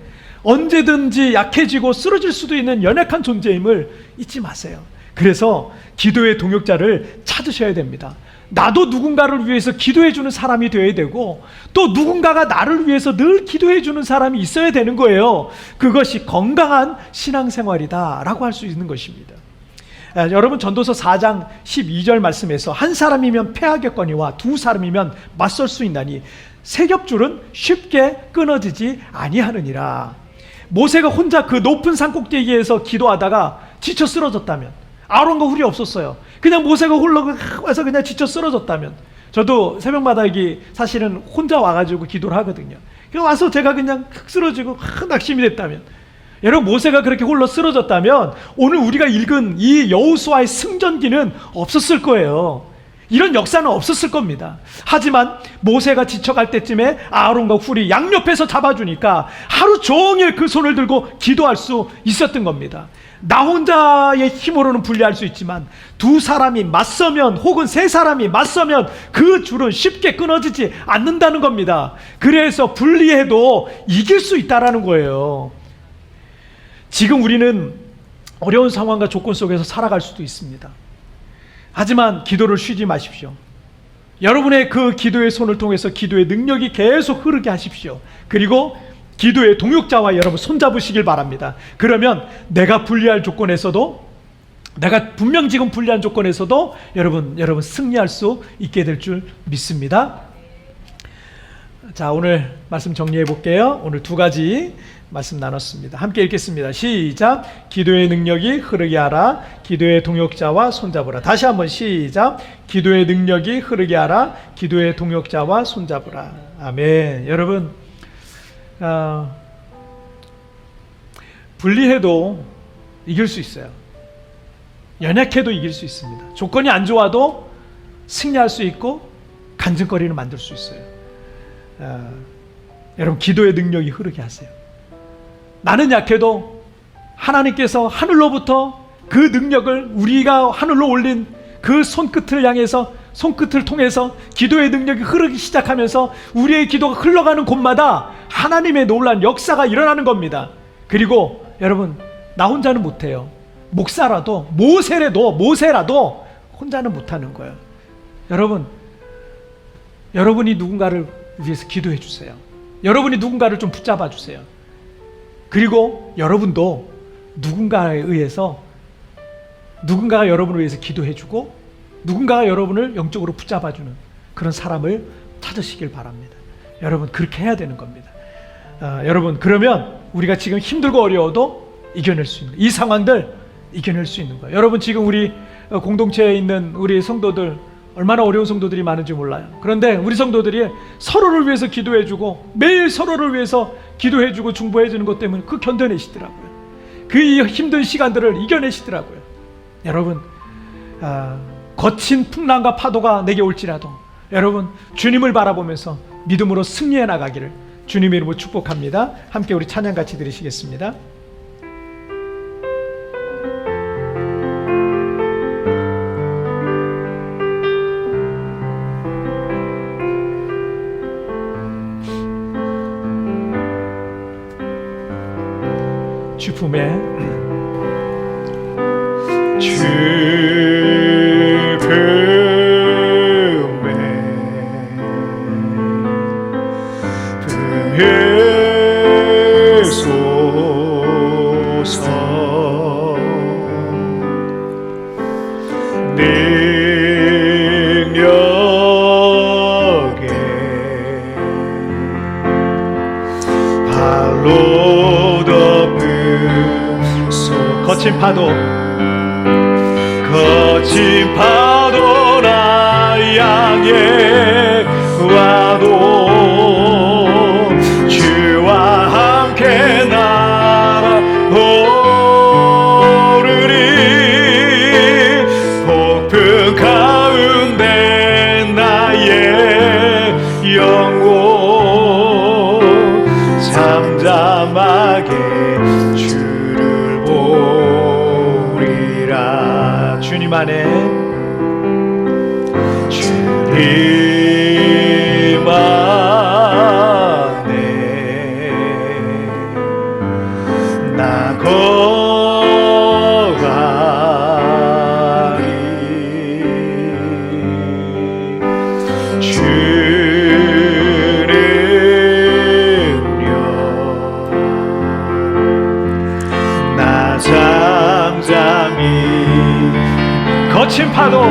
언제든지 약해지고 쓰러질 수도 있는 연약한 존재임을 잊지 마세요. 그래서 기도의 동역자를 찾으셔야 됩니다. 나도 누군가를 위해서 기도해 주는 사람이 되어야 되고 또 누군가가 나를 위해서 늘 기도해 주는 사람이 있어야 되는 거예요. 그것이 건강한 신앙생활이다 라고 할 수 있는 것입니다. 여러분 전도서 4장 12절 말씀에서 한 사람이면 패하겠거니와 두 사람이면 맞설 수 있나니 세 겹줄은 쉽게 끊어지지 아니하느니라. 모세가 혼자 그 높은 산꼭대기에서 기도하다가 지쳐 쓰러졌다면 아론과 훌이 없었어요. 그냥 모세가 홀로 와서 그냥 지쳐 쓰러졌다면 저도 새벽마다 여기 사실은 혼자 와가지고 기도를 하거든요. 와서 제가 그냥 쓰러지고 낙심이 됐다면 여러분 모세가 그렇게 홀로 쓰러졌다면 오늘 우리가 읽은 이 여호수아의 승전기는 없었을 거예요. 이런 역사는 없었을 겁니다. 하지만 모세가 지쳐갈 때쯤에 아론과 훌이 양옆에서 잡아주니까 하루 종일 그 손을 들고 기도할 수 있었던 겁니다. 나 혼자의 힘으로는 분리할 수 있지만 두 사람이 맞서면 혹은 세 사람이 맞서면 그 줄은 쉽게 끊어지지 않는다는 겁니다. 그래서 분리해도 이길 수 있다는 거예요. 지금 우리는 어려운 상황과 조건 속에서 살아갈 수도 있습니다. 하지만 기도를 쉬지 마십시오. 여러분의 그 기도의 손을 통해서 기도의 능력이 계속 흐르게 하십시오. 그리고 기도의 동역자와 여러분 손잡으시길 바랍니다. 그러면 내가 불리할 조건에서도, 내가 분명 지금 불리한 조건에서도 여러분 승리할 수 있게 될 줄 믿습니다. 자, 오늘 말씀 정리해 볼게요. 오늘 두 가지 말씀 나눴습니다. 함께 읽겠습니다. 시작. 기도의 능력이 흐르게 하라. 기도의 동역자와 손잡으라. 다시 한번 시작. 기도의 능력이 흐르게 하라. 기도의 동역자와 손잡으라. 아멘. 여러분, 불리해도 이길 수 있어요. 연약해도 이길 수 있습니다. 조건이 안 좋아도 승리할 수 있고 간증거리를 만들 수 있어요. 여러분, 기도의 능력이 흐르게 하세요. 나는 약해도 하나님께서 하늘로부터 그 능력을, 우리가 하늘로 올린 그 손끝을 향해서, 손끝을 통해서 기도의 능력이 흐르기 시작하면서 우리의 기도가 흘러가는 곳마다 하나님의 놀라운 역사가 일어나는 겁니다. 그리고 여러분, 나 혼자는 못해요. 목사라도, 모세라도 혼자는 못하는 거예요. 여러분, 여러분이 누군가를 위해서 기도해 주세요. 여러분이 누군가를 좀 붙잡아 주세요. 그리고 여러분도 누군가에 의해서, 누군가가 여러분을 위해서 기도해 주고 누군가가 여러분을 영적으로 붙잡아 주는 그런 사람을 찾으시길 바랍니다. 여러분, 그렇게 해야 되는 겁니다. 여러분, 그러면 우리가 지금 힘들고 어려워도 이겨낼 수 있는, 이 상황들 이겨낼 수 있는 거예요. 여러분, 지금 우리 공동체에 있는 우리 성도들 얼마나 어려운 성도들이 많은지 몰라요. 그런데 우리 성도들이 서로를 위해서 기도해주고 매일 서로를 위해서 기도해주고 중보해주는 것 때문에 그 견뎌내시더라고요. 그 힘든 시간들을 이겨내시더라고요. 여러분, 거친 풍랑과 파도가 내게 올지라도 여러분, 주님을 바라보면서 믿음으로 승리해 나가기를 주님의 이름으로 축복합니다. 함께 우리 찬양 같이 드리시겠습니다. 주품에 거친 파도 나 향해 와도 주와 함께 날아오르리. 폭풍 가운데 나의 영혼 잠잠하게 주님 안에, 주님 안에 나 거하리. 주는요 나 잠잠히 거친 파도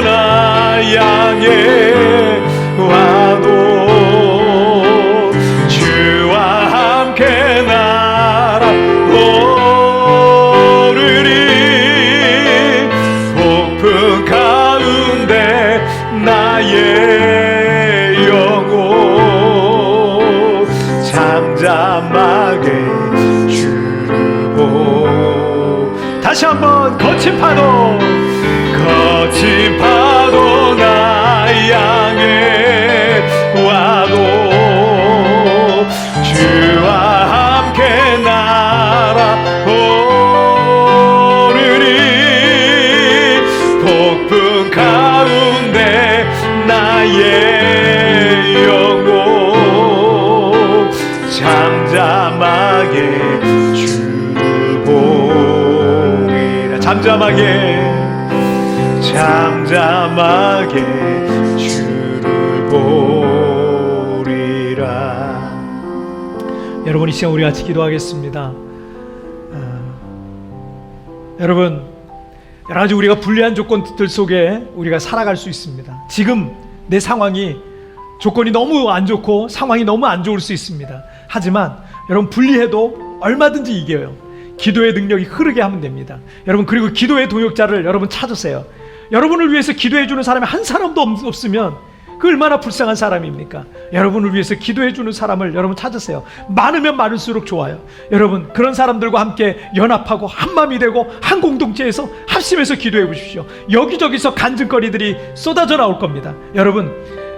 나 향해 와도 주와 함께 날아오르리. 폭풍 가운데 나의 영혼 잠잠하게 주를 보. 다시 한번 거친 파도 나 향해 와도 주와 함께 날아오르리. 폭풍 가운데 나의 영혼 잠잠하게 주를 보리라. 잠잠하게 잠잠하게 주를 보리라. 여러분, 이 시간 우리 같이 기도하겠습니다. 여러분, 여러 가지 우리가 불리한 조건들 속에 우리가 살아갈 수 있습니다. 지금 내 상황이 조건이 너무 안 좋고 상황이 너무 안 좋을 수 있습니다. 하지만 여러분, 불리해도 얼마든지 이겨요. 기도의 능력이 흐르게 하면 됩니다. 여러분, 그리고 기도의 동역자를 여러분 찾으세요. 여러분을 위해서 기도해 주는 사람이 한 사람도 없으면 그 얼마나 불쌍한 사람입니까? 여러분을 위해서 기도해 주는 사람을 여러분 찾으세요. 많으면 많을수록 좋아요. 여러분, 그런 사람들과 함께 연합하고 한마음이 되고 한 공동체에서 합심해서 기도해 보십시오. 여기저기서 간증거리들이 쏟아져 나올 겁니다. 여러분,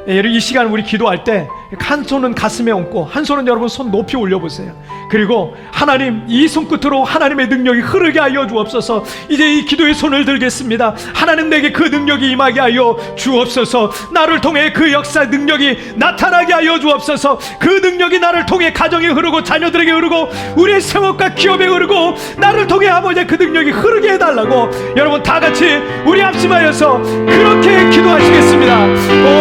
이 시간 우리 기도할 때 한 손은 가슴에 얹고 한 손은 여러분 손 높이 올려보세요. 그리고 하나님, 이 손끝으로 하나님의 능력이 흐르게 하여 주옵소서. 이제 이 기도의 손을 들겠습니다. 하나님, 내게 그 능력이 임하게 하여 주옵소서. 나를 통해 그 역사 능력이 나타나게 하여 주옵소서. 그 능력이 나를 통해 가정에 흐르고 자녀들에게 흐르고 우리의 생업과 기업에 흐르고 나를 통해 아버지 그 능력이 흐르게 해달라고 여러분 다 같이 우리 합심하여서 그렇게 기도하시겠습니다.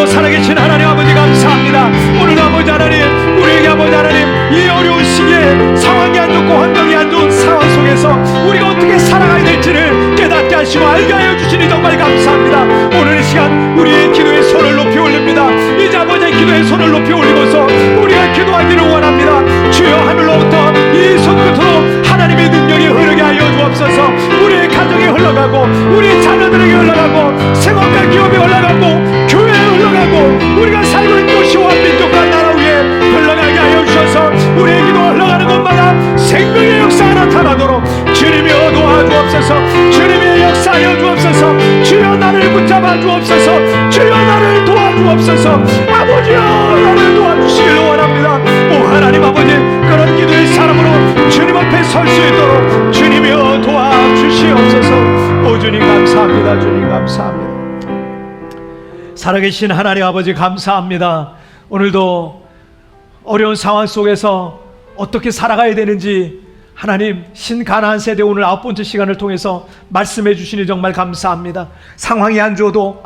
오, 살아계신 하나님 아버지, 감사합니다. 오늘 아버지 하나님, 우리에게 아버지 하나님, 이 어려운 시기에 상황이 안 좋고 환경이 안 좋은 상황 속에서 우리가 어떻게 살아가야 될지를 깨닫게 하시고 알게 하여 주시니 정말 감사합니다. 오늘 이 시간 우리의 기도의 손을 높이 올립니다. 이제 아버지의 기도의 손을 높이 올리고서 우리가 기도하기를 원합니다. 주여, 하늘로부터 이 손끝으로 하나님의 능력이 흐르게 하여 주옵소서. 우리의 가정에 흘러가고 우리의 자녀들에게 흘러가고 생업과 기업에 흘러가고 교회에 흘러가고 우리가 살고 있는 도시와 민족과 나라 위에 흘러가게 하여 주셔서 우리의 기도가 흘러가는 곳마다 생명의 역사가 나타나도록 주님이여 도와주옵소서. 주님의 역사하여 주옵소서. 주여, 나를 붙잡아 주옵소서. 주여, 나를 도와주옵소서. 아버지여, 나를 도와주시길 원합니다. 오 하나님 아버지, 그런 기도의 사람으로 주님 앞에 설 수 있도록 주님이여 도와주시옵소서. 오 주님 감사합니다. 주님 감사합니다. 살아계신 하나님 아버지, 감사합니다. 오늘도 어려운 상황 속에서 어떻게 살아가야 되는지 하나님, 신가나안 세대 오늘 9번째 시간을 통해서 말씀해 주시니 정말 감사합니다. 상황이 안 좋아도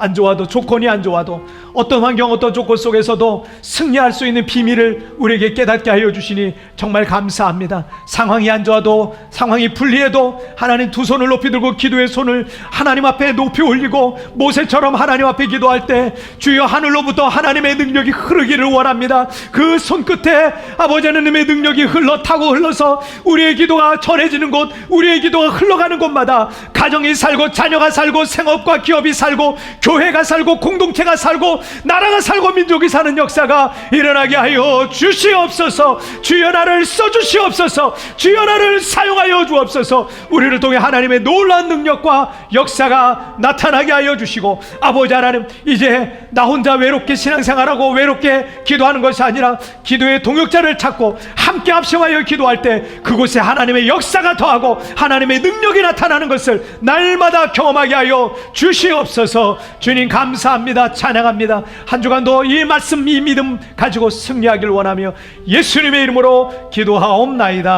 조건이 안 좋아도 어떤 환경 어떤 조건 속에서도 승리할 수 있는 비밀을 우리에게 깨닫게 하여 주시니 정말 감사합니다. 상황이 안 좋아도, 상황이 불리해도 하나님, 두 손을 높이 들고 기도의 손을 하나님 앞에 높이 올리고 모세처럼 하나님 앞에 기도할 때 주여, 하늘로부터 하나님의 능력이 흐르기를 원합니다. 그 손끝에 아버지 하나님의 능력이 흘러서 우리의 기도가 전해지는 곳, 우리의 기도가 흘러가는 곳마다 가정이 살고 자녀가 살고 생업과 기업이 살고 교회가 살고 공동체가 살고 나라가 살고 민족이 사는 역사가 일어나게 하여 주시옵소서. 주여, 나를 써주시옵소서. 주여, 나를 사용하여 주옵소서. 우리를 통해 하나님의 놀라운 능력과 역사가 나타나게 하여 주시고 아버지 하나님, 이제 나 혼자 외롭게 신앙생활하고 외롭게 기도하는 것이 아니라 기도의 동역자를 찾고 함께 합심하여 기도할 때 그곳에 하나님의 역사가 더하고 하나님의 능력이 나타나는 것을 날마다 경험하게 하여 주시옵소서. 주님 감사합니다. 찬양합니다. 한 주간도 이 말씀, 이 믿음 가지고 승리하길 원하며 예수님의 이름으로 기도하옵나이다.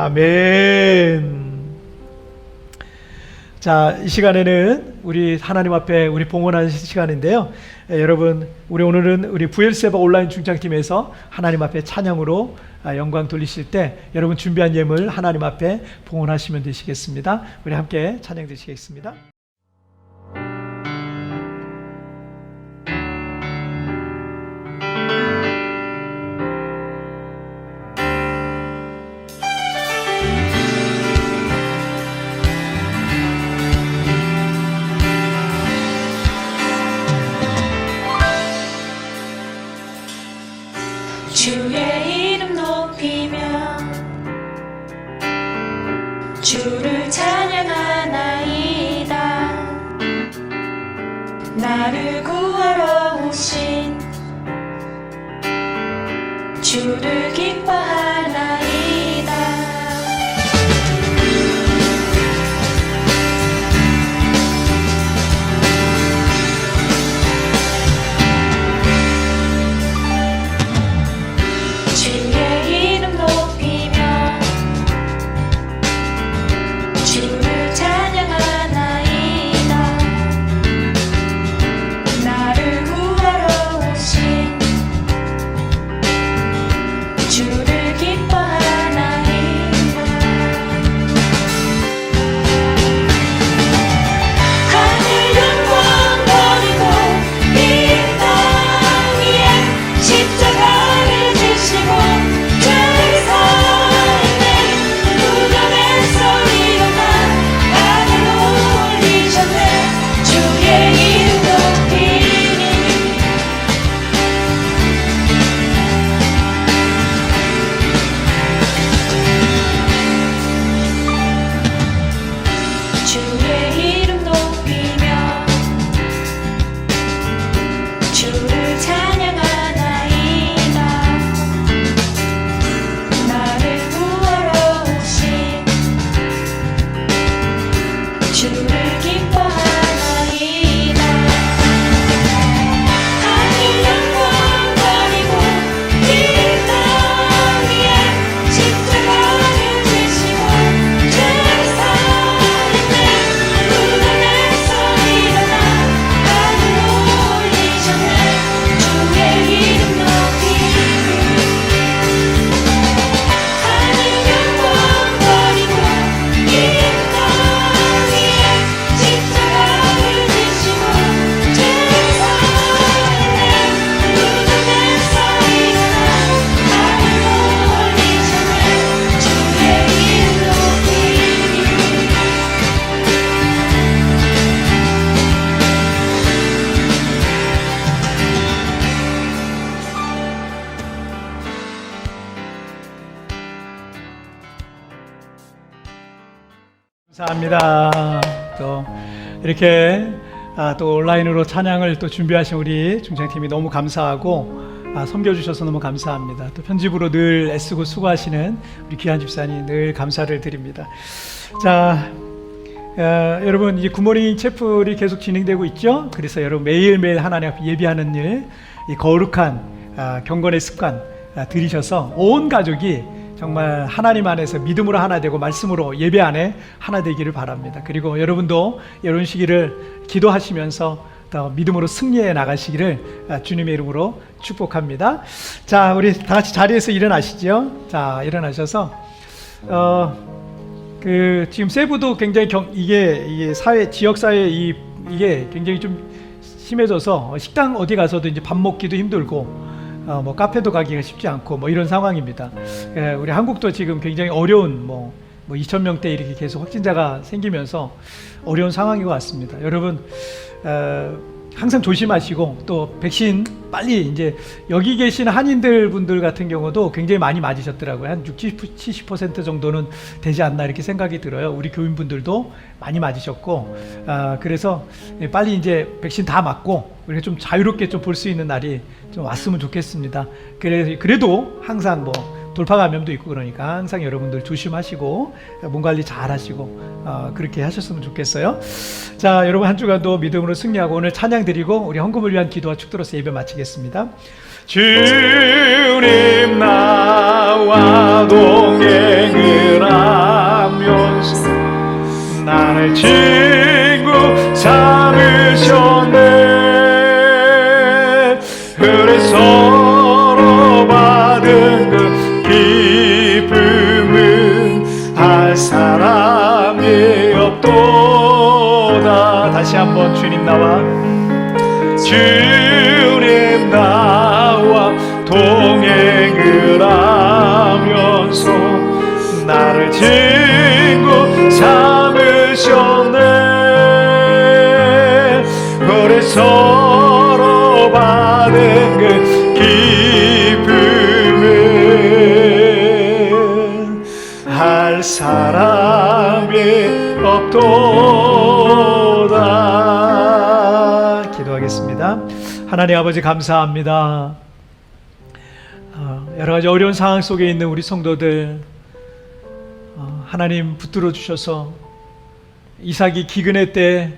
아멘. 자, 이 시간에는 우리 하나님 앞에 우리 봉헌하는 시간인데요. 여러분, 우리 오늘은 우리 부엘세바 온라인 중장팀에서 하나님 앞에 찬양으로 영광 돌리실 때 여러분 준비한 예물 하나님 앞에 봉헌하시면 되시겠습니다. 우리 함께 찬양 드시겠습니다. 주의 이름 높이며 주를 찬양하나이다. 나를 구하러 오신 주를 기뻐하나이다. 주의 이름 높이며 주를 찬양하나이다. 감사합니다. 또 이렇게 또 온라인으로 찬양을 또 준비하신 우리 중창팀이 너무 감사하고 섬겨주셔서 너무 감사합니다. 또 편집으로 늘 애쓰고 수고하시는 우리 귀한 집사님 늘 감사를 드립니다. 자, 여러분 이 굿모닝 채플이 계속 진행되고 있죠. 그래서 여러분 매일매일 하나님 앞에 예비하는 일, 이 거룩한 경건의 습관 들이셔서 온 가족이 정말 하나님 안에서 믿음으로 하나 되고 말씀으로 예배 안에 하나 되기를 바랍니다. 그리고 여러분도 이런 시기를 기도하시면서 더 믿음으로 승리해 나가시기를 주님의 이름으로 축복합니다. 자, 우리 다 같이 자리에서 일어나시죠. 자, 일어나셔서 지금 세부도 굉장히 이게 사회 지역 사회 이게 굉장히 좀 심해져서 식당 어디 가서도 이제 밥 먹기도 힘들고 뭐 카페도 가기가 쉽지 않고 뭐 이런 상황입니다. 우리 한국도 지금 굉장히 어려운 뭐 2,000명대 이렇게 계속 확진자가 생기면서 어려운 상황인 것 같습니다. 여러분 항상 조심하시고 또 백신 빨리 이제 여기 계신 한인들 분들 같은 경우도 굉장히 많이 맞으셨더라고요. 한 60, 70% 정도는 되지 않나 이렇게 생각이 들어요. 우리 교인분들도 많이 맞으셨고 그래서 빨리 이제 백신 다 맞고 우리가 좀 자유롭게 좀 볼 수 있는 날이 좀 왔으면 좋겠습니다. 그래도 항상 뭐 돌파 감염도 있고 그러니까 항상 여러분들 조심하시고 몸 관리 잘 하시고 그렇게 하셨으면 좋겠어요. 자, 여러분 한 주간도 믿음으로 승리하고 오늘 찬양 드리고 우리 헌금을 위한 기도와 축도로서 예배 마치겠습니다. 주님 나와 동행을 하면서 나를 친구 삼으셨네. 그래서 서로 받은 그 기쁨은 할 사람이 없도다. 다시 한번 주님 나와 동행을 하면서 나를 친구 삼으셨네. 그래 서로 받은 그 기쁨은 할 사람이 없도다. 기도하겠습니다. 하나님 아버지 감사합니다. 여러 가지 어려운 상황 속에 있는 우리 성도들 하나님 붙들어 주셔서 이삭이 기근의 때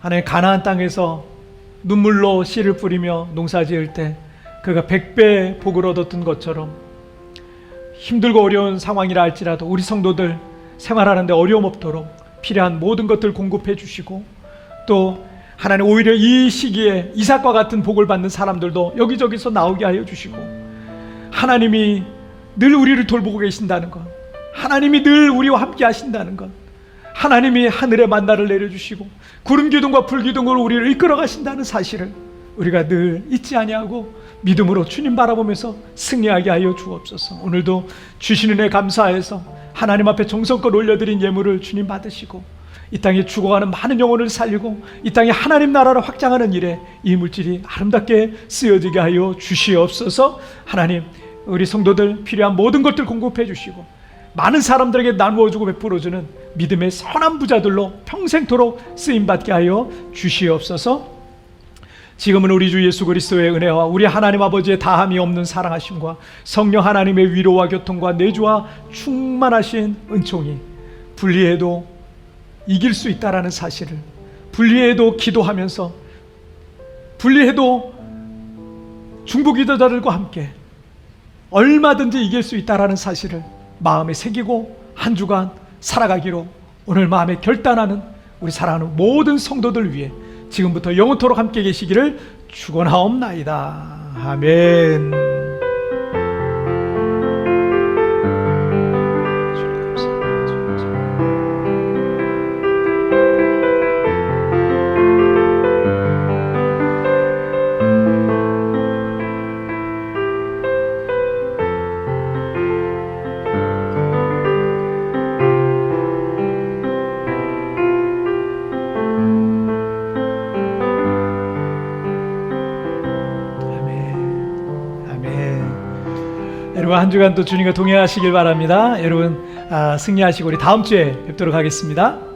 하나님 가나안 땅에서 눈물로 씨를 뿌리며 농사 지을 때 그가 100배 복을 얻었던 것처럼 힘들고 어려운 상황이라 할지라도 우리 성도들 생활하는데 어려움 없도록 필요한 모든 것들 공급해 주시고 또 하나님 오히려 이 시기에 이삭과 같은 복을 받는 사람들도 여기저기서 나오게 하여 주시고 하나님이 늘 우리를 돌보고 계신다는 것, 하나님이 늘 우리와 함께 하신다는 것, 하나님이 하늘에 만나를 내려주시고 구름 기둥과 불 기둥으로 우리를 이끌어 가신다는 사실을 우리가 늘 잊지 아니하고 믿음으로 주님 바라보면서 승리하게 하여 주옵소서. 오늘도 주신 은혜 감사해서 하나님 앞에 정성껏 올려드린 예물을 주님 받으시고 이 땅에 죽어가는 많은 영혼을 살리고 이 땅에 하나님 나라를 확장하는 일에 이 물질이 아름답게 쓰여지게 하여 주시옵소서. 하나님 우리 성도들 필요한 모든 것들 공급해 주시고 많은 사람들에게 나누어주고 베풀어주는 믿음의 선한 부자들로 평생토록 쓰임받게 하여 주시옵소서. 지금은 우리 주 예수 그리스도의 은혜와 우리 하나님 아버지의 다함이 없는 사랑하심과 성령 하나님의 위로와 교통과 내주와 충만하신 은총이 불리해도 이길 수 있다라는 사실을, 불리해도 기도하면서, 불리해도 중보기도자들과 함께 얼마든지 이길 수 있다라는 사실을 마음에 새기고 한 주간 살아가기로 오늘 마음에 결단하는 우리 사랑하는 모든 성도들 위해 지금부터 영원토록 함께 계시기를 축원하옵나이다. 아멘. 한 주간도 주님과 동행하시길 바랍니다. 여러분 승리하시고 우리 다음 주에 뵙도록 하겠습니다.